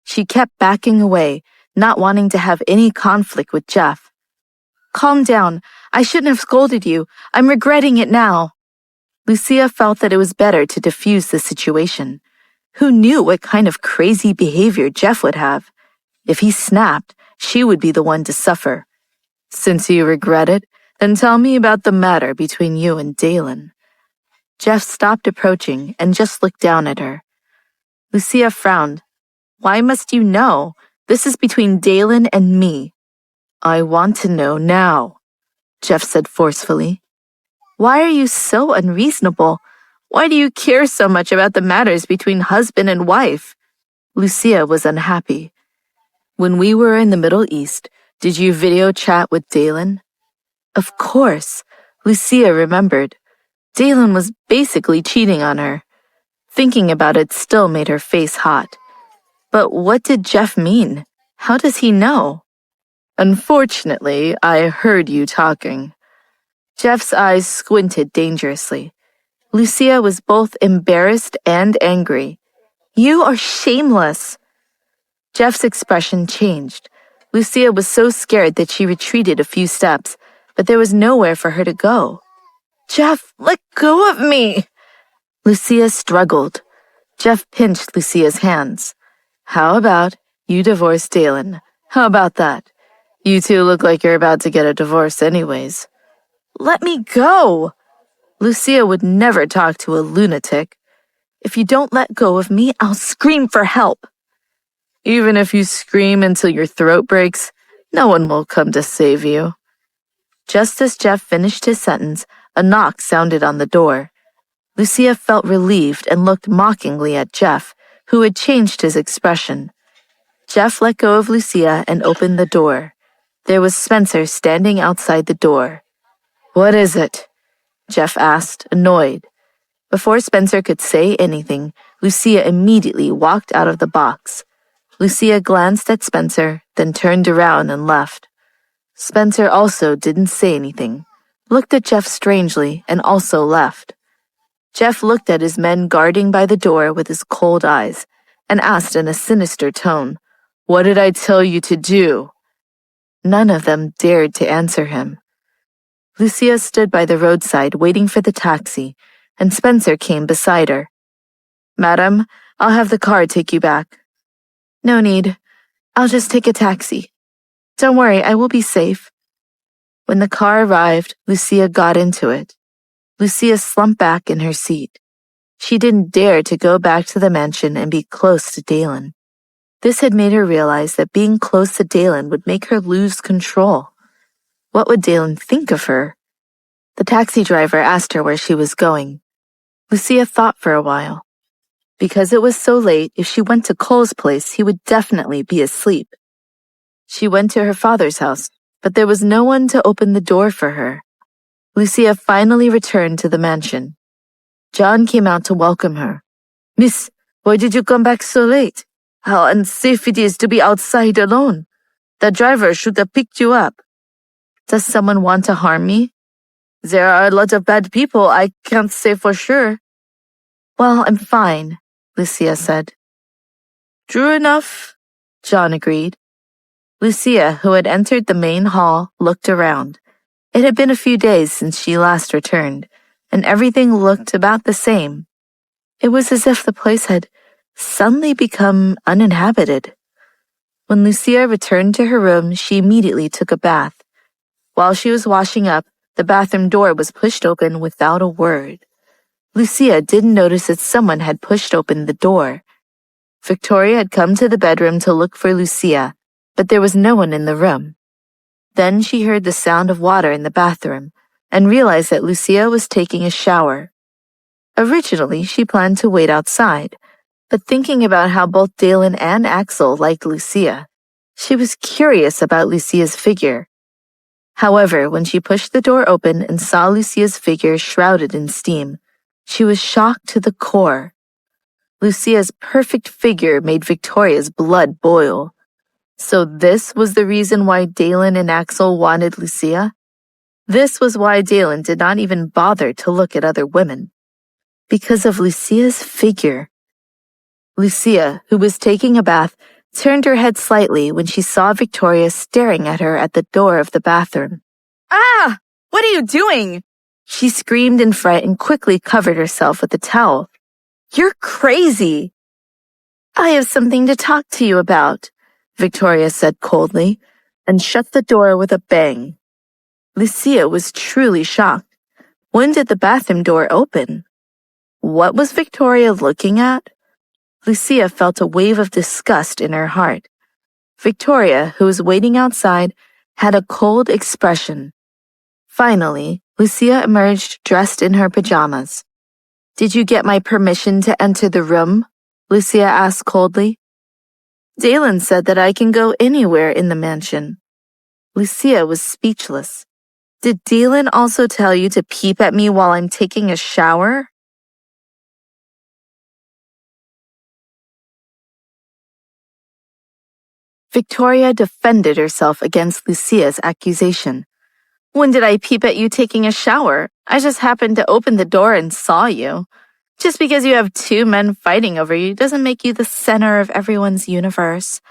She kept backing away, not wanting to have any conflict with Jeff. Calm down. I shouldn't have scolded you. I'm regretting it now. Lucia felt that it was better to defuse the situation. Who knew what kind of crazy behavior Jeff would have? If he snapped, she would be the one to suffer. Since you regret it, then tell me about the matter between you and Dalen. Jeff stopped approaching and just looked down at her. Lucia frowned. Why must you know? This is between Dalen and me. I want to know now, Jeff said forcefully. Why are you so unreasonable? Why do you care so much about the matters between husband and wife? Lucia was unhappy. When we were in the Middle East, did you video chat with Dalen? Of course, Lucia remembered. Dalen was basically cheating on her. Thinking about it still made her face hot. But what did Jeff mean? How does he know? Unfortunately, I heard you talking. Jeff's eyes squinted dangerously. Lucia was both embarrassed and angry. You are shameless. Jeff's expression changed. Lucia was so scared that she retreated a few steps, but there was nowhere for her to go. Jeff, let go of me! Lucia struggled. Jeff pinched Lucia's hands. How about you divorce Dalen? How about that? You two look like you're about to get a divorce anyways. Let me go! Lucia would never talk to a lunatic. If you don't let go of me, I'll scream for help. Even if you scream until your throat breaks, no one will come to save you. Just as Jeff finished his sentence, a knock sounded on the door. Lucia felt relieved and looked mockingly at Jeff, who had changed his expression. Jeff let go of Lucia and opened the door. There was Spencer standing outside the door. What is it? Jeff asked, annoyed. Before Spencer could say anything, Lucia immediately walked out of the box. Lucia glanced at Spencer, then turned around and left. Spencer also didn't say anything, looked at Jeff strangely, and also left. Jeff looked at his men guarding by the door with his cold eyes, and asked in a sinister tone, What did I tell you to do? None of them dared to answer him. Lucia stood by the roadside waiting for the taxi, and Spencer came beside her. Madam, I'll have the car take you back. No need. I'll just take a taxi. Don't worry, I will be safe. When the car arrived, Lucia got into it. Lucia slumped back in her seat. She didn't dare to go back to the mansion and be close to Dalen. This had made her realize that being close to Dalen would make her lose control. What would Dalen think of her? The taxi driver asked her where she was going. Lucia thought for a while. Because it was so late, if she went to Cole's place, he would definitely be asleep. She went to her father's house, but there was no one to open the door for her. Lucia finally returned to the mansion. John came out to welcome her. Miss, why did you come back so late? How unsafe it is to be outside alone. The driver should have picked you up. Does someone want to harm me? There are a lot of bad people, I can't say for sure. Well, I'm fine, Lucia said. True enough, John agreed. Lucia, who had entered the main hall, looked around. It had been a few days since she last returned, and everything looked about the same. It was as if the place had suddenly become uninhabited. When Lucia returned to her room, she immediately took a bath. While she was washing up, the bathroom door was pushed open without a word. Lucia didn't notice that someone had pushed open the door. Victoria had come to the bedroom to look for Lucia, but there was no one in the room. Then she heard the sound of water in the bathroom and realized that Lucia was taking a shower. Originally, she planned to wait outside, but thinking about how both Dalen and Axel liked Lucia, she was curious about Lucia's figure. However, when she pushed the door open and saw Lucia's figure shrouded in steam, she was shocked to the core. Lucia's perfect figure made Victoria's blood boil. So this was the reason why Dalen and Axel wanted Lucia? This was why Dalen did not even bother to look at other women. Because of Lucia's figure. Lucia, who was taking a bath, turned her head slightly when she saw Victoria staring at her at the door of the bathroom. Ah! What are you doing? She screamed in fright and quickly covered herself with a towel. You're crazy! I have something to talk to you about, Victoria said coldly, and shut the door with a bang. Lucia was truly shocked. When did the bathroom door open? What was Victoria looking at? Lucia felt a wave of disgust in her heart. Victoria, who was waiting outside, had a cold expression. Finally, Lucia emerged dressed in her pajamas. Did you get my permission to enter the room? Lucia asked coldly. Dalen said that I can go anywhere in the mansion. Lucia was speechless. Did Dalen also tell you to peep at me while I'm taking a shower? Victoria defended herself against Lucia's accusation. When did I peep at you taking a shower? I just happened to open the door and saw you. Just because you have two men fighting over you doesn't make you the center of everyone's universe.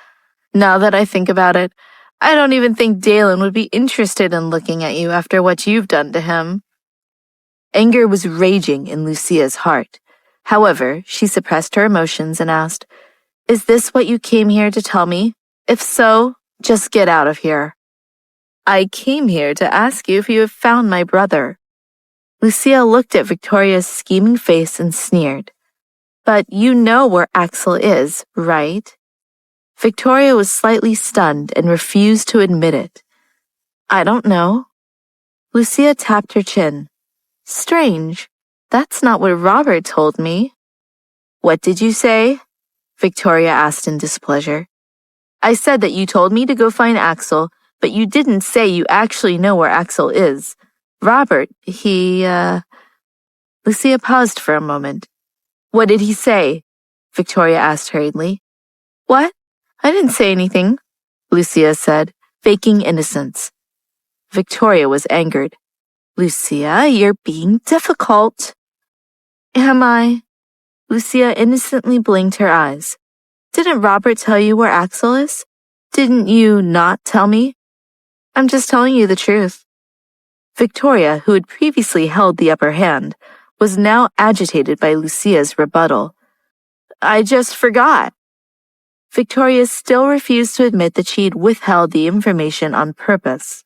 Now that I think about it, I don't even think Dalen would be interested in looking at you after what you've done to him. Anger was raging in Lucia's heart. However, she suppressed her emotions and asked, "Is this what you came here to tell me? If so, just get out of here." "I came here to ask you if you have found my brother." Lucia looked at Victoria's scheming face and sneered. "But you know where Axel is, right?" Victoria was slightly stunned and refused to admit it. "I don't know." Lucia tapped her chin. "Strange. That's not what Robert told me." "What did you say?" Victoria asked in displeasure. "I said that you told me to go find Axel, but you didn't say you actually know where Axel is. Robert, Lucia paused for a moment. "What did he say?" Victoria asked hurriedly. "What? I didn't say anything," Lucia said, faking innocence. Victoria was angered. "Lucia, you're being difficult." "Am I?" Lucia innocently blinked her eyes. "Didn't Robert tell you where Axel is? Didn't you not tell me?" "I'm just telling you the truth." Victoria, who had previously held the upper hand, was now agitated by Lucia's rebuttal. "I just forgot." Victoria still refused to admit that she had withheld the information on purpose.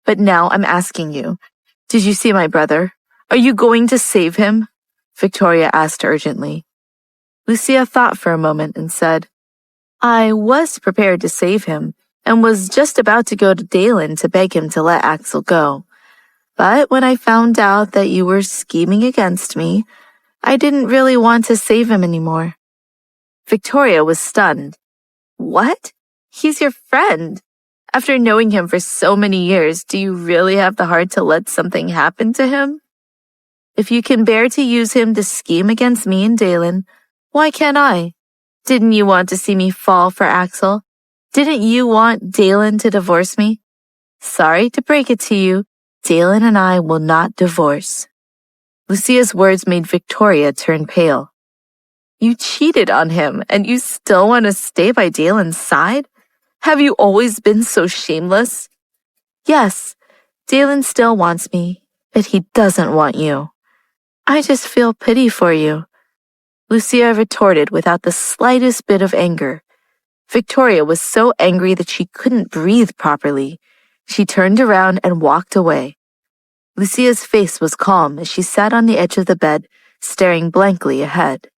"But now I'm asking you, did you see my brother? Are you going to save him?" Victoria asked urgently. Lucia thought for a moment and said, "I was prepared to save him and was just about to go to Dalen to beg him to let Axel go. But when I found out that you were scheming against me, I didn't really want to save him anymore." Victoria was stunned. "What? He's your friend. After knowing him for so many years, do you really have the heart to let something happen to him? If you can bear to use him to scheme against me and Dalen, why can't I? Didn't you want to see me fall for Axel? Didn't you want Dalen to divorce me? Sorry to break it to you, Dalen and I will not divorce." Lucia's words made Victoria turn pale. "You cheated on him, and you still want to stay by Dalen's side? Have you always been so shameless?" "Yes, Dalen still wants me, but he doesn't want you. I just feel pity for you," Lucia retorted without the slightest bit of anger. Victoria was so angry that she couldn't breathe properly. She turned around and walked away. Lucia's face was calm as she sat on the edge of the bed, staring blankly ahead.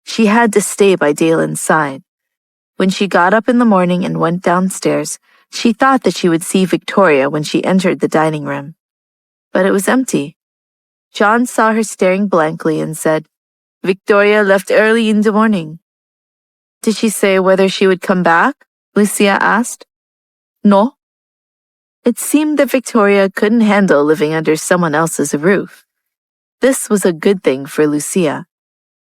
She had to stay by Dalen's side. When she got up in the morning and went downstairs, she thought that she would see Victoria when she entered the dining room. But it was empty. John saw her staring blankly and said, "Victoria left early in the morning." "Did she say whether she would come back?" Lucia asked. "No." It seemed that Victoria couldn't handle living under someone else's roof. This was a good thing for Lucia.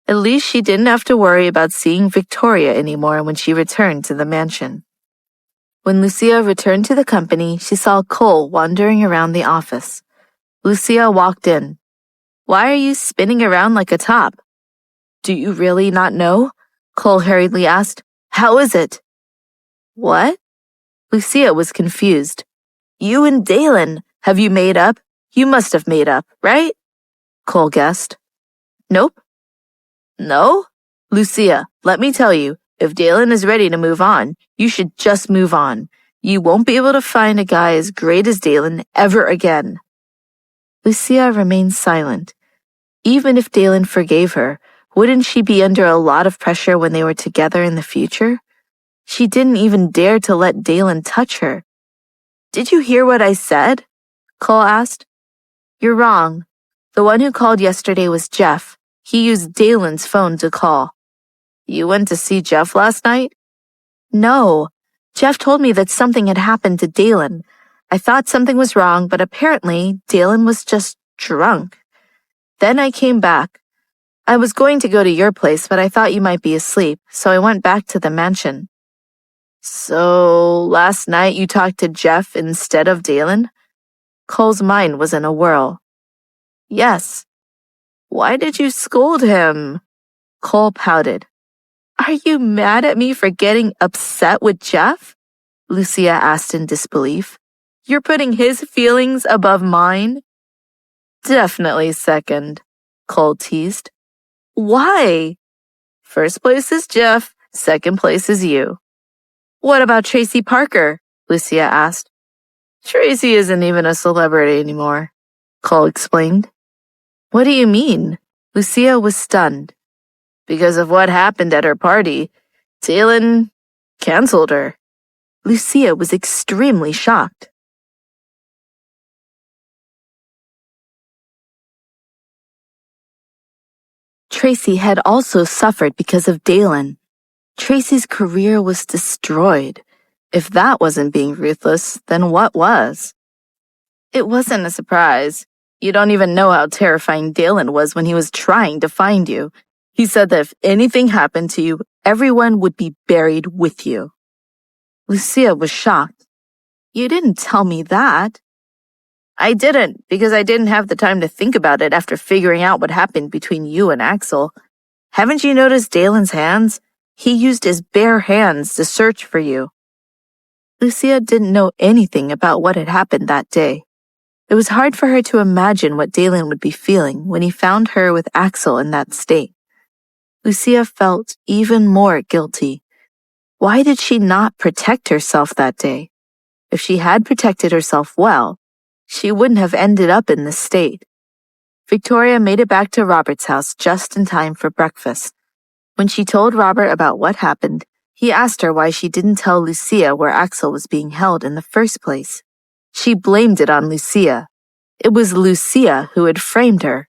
At least she didn't have to worry about seeing Victoria anymore when she returned to the mansion. When Lucia returned to the company, she saw Cole wandering around the office. Lucia walked in. "Why are you spinning around like a top?" "Do you really not know?" Cole hurriedly asked. "How is it?" "What?" Lucia was confused. "You and Dalen, have you made up? You must have made up, right?" Cole guessed. "Nope." "No?" "Lucia, let me tell you, if Dalen is ready to move on, you should just move on. You won't be able to find a guy as great as Dalen ever again." Lucia remained silent. Even if Dalen forgave her, wouldn't she be under a lot of pressure when they were together in the future? She didn't even dare to let Dalen touch her. "Did you hear what I said?" Cole asked. "You're wrong. The one who called yesterday was Jeff. He used Dalen's phone to call." "You went to see Jeff last night?" "No. Jeff told me that something had happened to Dalen. I thought something was wrong, but apparently Dalen was just drunk. Then I came back. I was going to go to your place, but I thought you might be asleep, so I went back to the mansion." So, last night you talked to Jeff instead of Dalen? Cole's mind was in a whirl. Yes. Why did you scold him? Cole pouted. Are you mad at me for getting upset with Jeff? Lucia asked in disbelief. You're putting his feelings above mine? Definitely second, Cole teased. Why? First place is Jeff, second place is you. What about Tracy Parker? Lucia asked. Tracy isn't even a celebrity anymore, Cole explained. What do you mean? Lucia was stunned. Because of what happened at her party, Dalen canceled her. Lucia was extremely shocked. Tracy had also suffered because of Dalen. Tracy's career was destroyed. If that wasn't being ruthless, then what was? It wasn't a surprise. You don't even know how terrifying Dalen was when he was trying to find you. He said that if anything happened to you, everyone would be buried with you. Lucia was shocked. You didn't tell me that. I didn't, because I didn't have the time to think about it after figuring out what happened between you and Axel. Haven't you noticed Dalen's hands? He used his bare hands to search for you. Lucia didn't know anything about what had happened that day. It was hard for her to imagine what Dalen would be feeling when he found her with Axel in that state. Lucia felt even more guilty. Why did she not protect herself that day? If she had protected herself well, she wouldn't have ended up in this state. Victoria made it back to Robert's house just in time for breakfast. When she told Robert about what happened, he asked her why she didn't tell Lucia where Axel was being held in the first place. She blamed it on Lucia. It was Lucia who had framed her.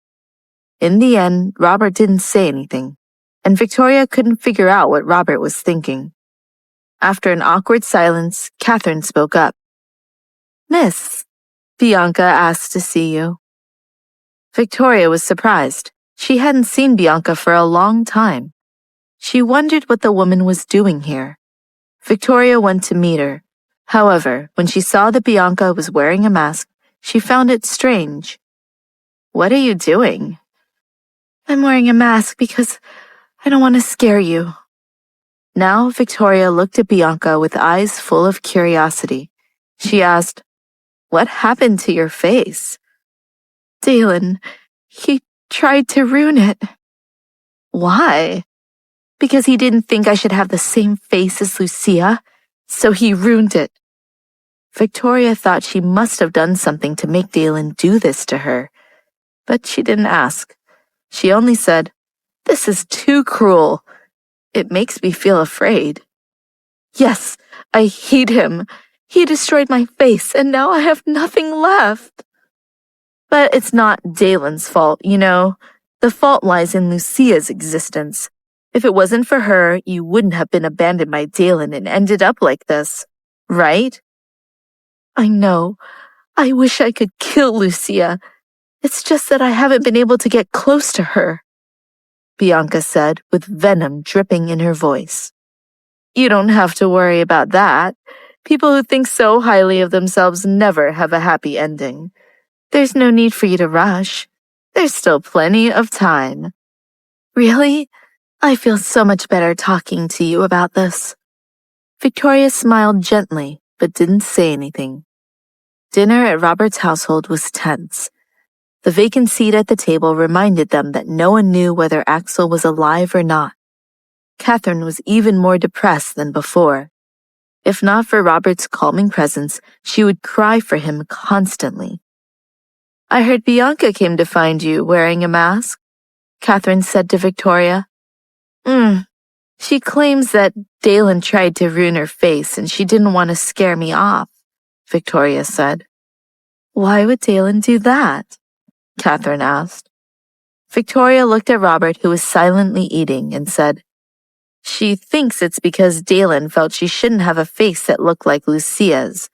In the end, Robert didn't say anything, and Victoria couldn't figure out what Robert was thinking. After an awkward silence, Catherine spoke up. Miss, Bianca asked to see you. Victoria was surprised. She hadn't seen Bianca for a long time. She wondered what the woman was doing here. Victoria went to meet her. However, when she saw that Bianca was wearing a mask, she found it strange. What are you doing? I'm wearing a mask because I don't want to scare you. Now Victoria looked at Bianca with eyes full of curiosity. She asked, What happened to your face? Dalen, he tried to ruin it. Why? Because he didn't think I should have the same face as Lucia, so he ruined it. Victoria thought she must have done something to make Dalen do this to her, but she didn't ask. She only said, This is too cruel. It makes me feel afraid. Yes, I hate him. He destroyed my face, and now I have nothing left. But it's not Dalen's fault, you know. The fault lies in Lucia's existence. If it wasn't for her, you wouldn't have been abandoned by Dalen and ended up like this, right? I know. I wish I could kill Lucia. It's just that I haven't been able to get close to her, Bianca said with venom dripping in her voice. You don't have to worry about that. People who think so highly of themselves never have a happy ending. There's no need for you to rush. There's still plenty of time. Really? I feel so much better talking to you about this. Victoria smiled gently, but didn't say anything. Dinner at Robert's household was tense. The vacant seat at the table reminded them that no one knew whether Axel was alive or not. Catherine was even more depressed than before. If not for Robert's calming presence, she would cry for him constantly. I heard Bianca came to find you wearing a mask, Catherine said to Victoria. She claims that Dalen tried to ruin her face and she didn't want to scare me off, Victoria said. Why would Dalen do that? Catherine asked. Victoria looked at Robert, who was silently eating, and said, She thinks it's because Dalen felt she shouldn't have a face that looked like Lucia's.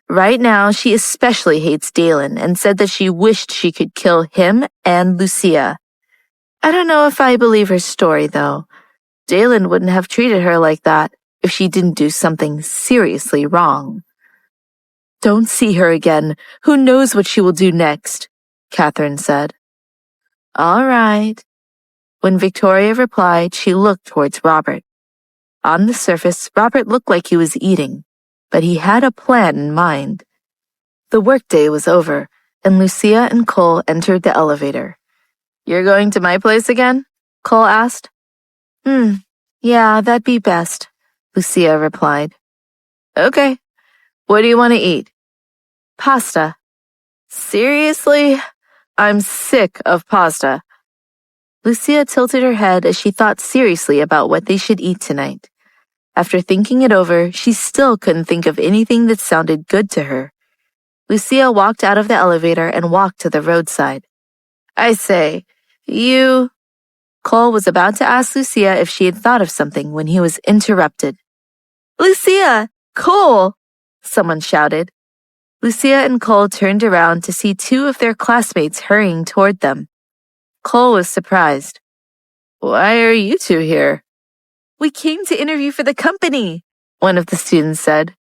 Right now, she especially hates Dalen and said that she wished she could kill him and Lucia. I don't know if I believe her story, though. Dalen wouldn't have treated her like that if she didn't do something seriously wrong. "Don't see her again. Who knows what she will do next?" Catherine said. "All right." When Victoria replied, she looked towards Robert. On the surface, Robert looked like he was eating, but he had a plan in mind. The workday was over, and Lucia and Cole entered the elevator. "You're going to my place again?" Cole asked. Yeah, that'd be best," Lucia replied. "Okay. What do you want to eat?" "Pasta." "Seriously? I'm sick of pasta." Lucia tilted her head as she thought seriously about what they should eat tonight. After thinking it over, she still couldn't think of anything that sounded good to her. Lucia walked out of the elevator and walked to the roadside. "I say, you..." Cole was about to ask Lucia if she had thought of something when he was interrupted. "Lucia! Cole!" someone shouted. Lucia and Cole turned around to see two of their classmates hurrying toward them. Cole was surprised. "Why are you two here?" "We came to interview for the company," one of the students said.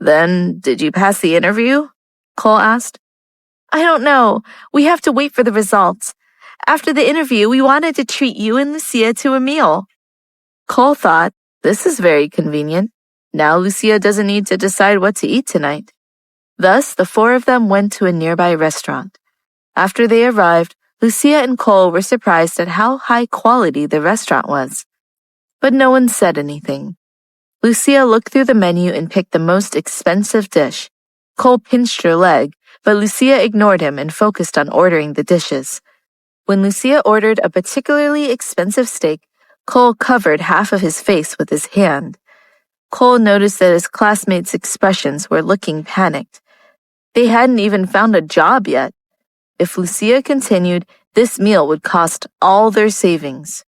"Then, did you pass the interview?" Cole asked. "I don't know. We have to wait for the results. After the interview, we wanted to treat you and Lucia to a meal." Cole thought, this is very convenient. Now Lucia doesn't need to decide what to eat tonight. Thus, the four of them went to a nearby restaurant. After they arrived, Lucia and Cole were surprised at how high quality the restaurant was. But no one said anything. Lucia looked through the menu and picked the most expensive dish. Cole pinched her leg, but Lucia ignored him and focused on ordering the dishes. When Lucia ordered a particularly expensive steak, Cole covered half of his face with his hand. Cole noticed that his classmates' expressions were looking panicked. They hadn't even found a job yet. If Lucia continued, this meal would cost all their savings.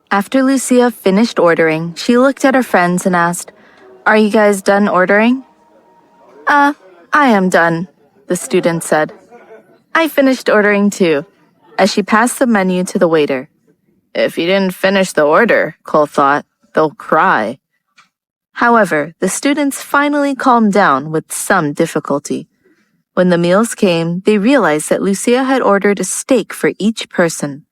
After Lucia finished ordering, she looked at her friends and asked, "Are you guys done ordering?" I am done," the student said. "I finished ordering too," as she passed the menu to the waiter. If you didn't finish the order, Cole thought, they'll cry. However, the students finally calmed down with some difficulty. When the meals came, they realized that Lucia had ordered a steak for each person.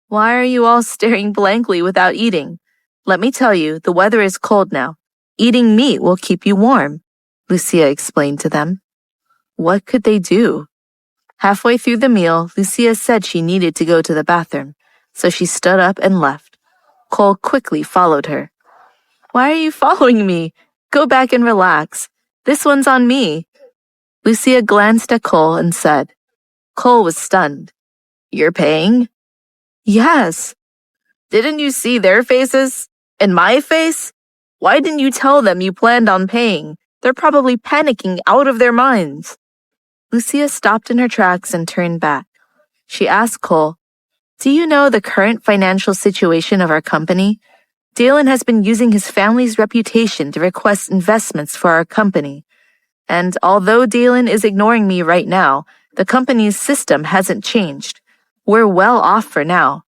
"Why are you all staring blankly without eating? Let me tell you, the weather is cold now. Eating meat will keep you warm," Lucia explained to them. What could they do? Halfway through the meal, Lucia said she needed to go to the bathroom, so she stood up and left. Cole quickly followed her. "Why are you following me? Go back and relax. This one's on me." Lucia glanced at Cole and said. Cole was stunned. "You're paying?" "Yes." "Didn't you see their faces? And my face? Why didn't you tell them you planned on paying? They're probably panicking out of their minds." Lucia stopped in her tracks and turned back. She asked Cole, "Do you know the current financial situation of our company? Dalen has been using his family's reputation to request investments for our company. And although Dalen is ignoring me right now, the company's system hasn't changed. We're well off for now.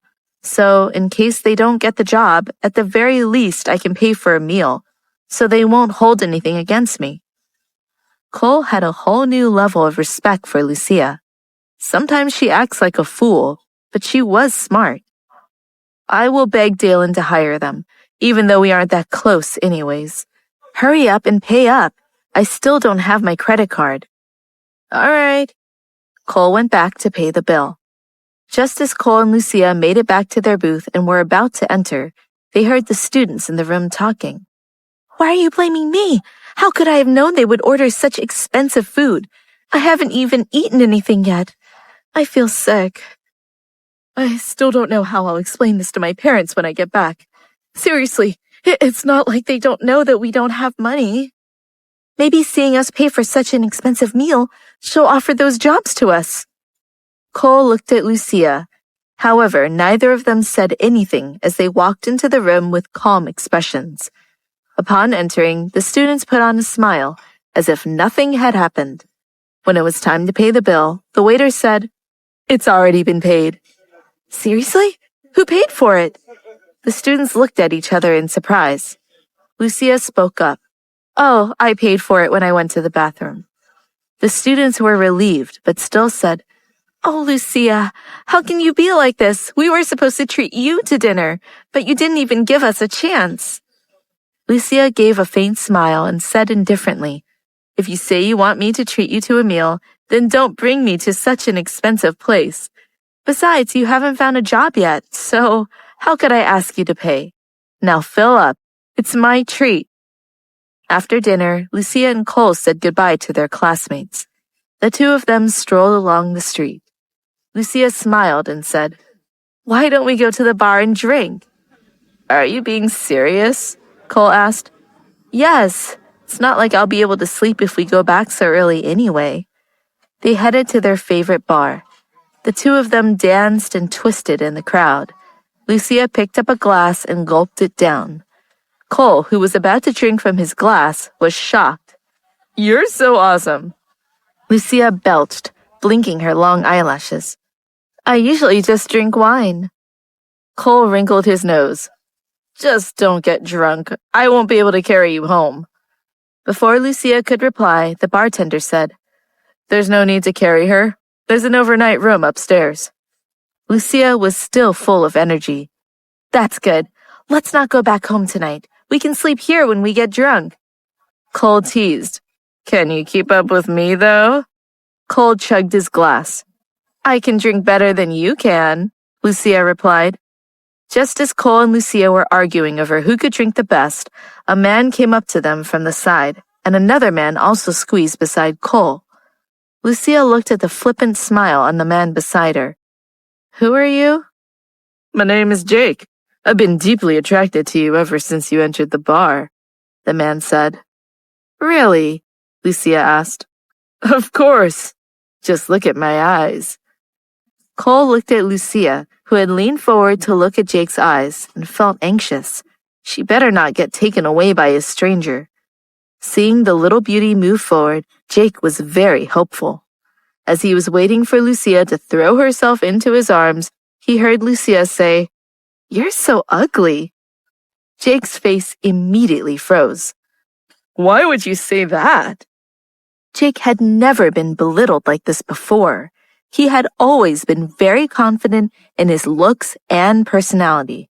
So in case they don't get the job, at the very least I can pay for a meal, so they won't hold anything against me." Cole had a whole new level of respect for Lucia. Sometimes she acts like a fool, but she was smart. "I will beg Dalen to hire them, even though we aren't that close anyways. Hurry up and pay up. I still don't have my credit card." "All right." Cole went back to pay the bill. Just as Cole and Lucia made it back to their booth and were about to enter, they heard the students in the room talking. "Why are you blaming me? How could I have known they would order such expensive food? I haven't even eaten anything yet. I feel sick. I still don't know how I'll explain this to my parents when I get back. Seriously, it's not like they don't know that we don't have money. Maybe seeing us pay for such an expensive meal, she'll offer those jobs to us." Cole looked at Lucia. However, neither of them said anything as they walked into the room with calm expressions. Upon entering, the students put on a smile, as if nothing had happened. When it was time to pay the bill, the waiter said, "It's already been paid." Seriously? Who paid for it? The students looked at each other in surprise. Lucia spoke up. Oh, I paid for it when I went to the bathroom. The students were relieved, but still said, Oh, Lucia, how can you be like this? We were supposed to treat you to dinner, but you didn't even give us a chance. Lucia gave a faint smile and said indifferently, If you say you want me to treat you to a meal, then don't bring me to such an expensive place. Besides, you haven't found a job yet, so how could I ask you to pay? Now fill up. It's my treat. After dinner, Lucia and Cole said goodbye to their classmates. The two of them strolled along the street. Lucia smiled and said, Why don't we go to the bar and drink? Are you being serious? Cole asked. Yes, it's not like I'll be able to sleep if we go back so early anyway. They headed to their favorite bar. The two of them danced and twisted in the crowd. Lucia picked up a glass and gulped it down. Cole, who was about to drink from his glass, was shocked. You're so awesome. Lucia belched, blinking her long eyelashes. I usually just drink wine. Cole wrinkled his nose. Just don't get drunk. I won't be able to carry you home. Before Lucia could reply, the bartender said, There's no need to carry her. There's an overnight room upstairs. Lucia was still full of energy. That's good. Let's not go back home tonight. We can sleep here when we get drunk. Cole teased. Can you keep up with me, though? Cole chugged his glass. I can drink better than you can, Lucia replied. Just as Cole and Lucia were arguing over who could drink the best, a man came up to them from the side, and another man also squeezed beside Cole. Lucia looked at the flippant smile on the man beside her. Who are you? My name is Jake. I've been deeply attracted to you ever since you entered the bar, the man said. Really? Lucia asked. Of course. Just look at my eyes. Cole looked at Lucia, who had leaned forward to look at Jake's eyes, and felt anxious. She better not get taken away by a stranger. Seeing the little beauty move forward, Jake was very hopeful. As he was waiting for Lucia to throw herself into his arms, he heard Lucia say, You're so ugly. Jake's face immediately froze. Why would you say that? Jake had never been belittled like this before. He had always been very confident in his looks and personality.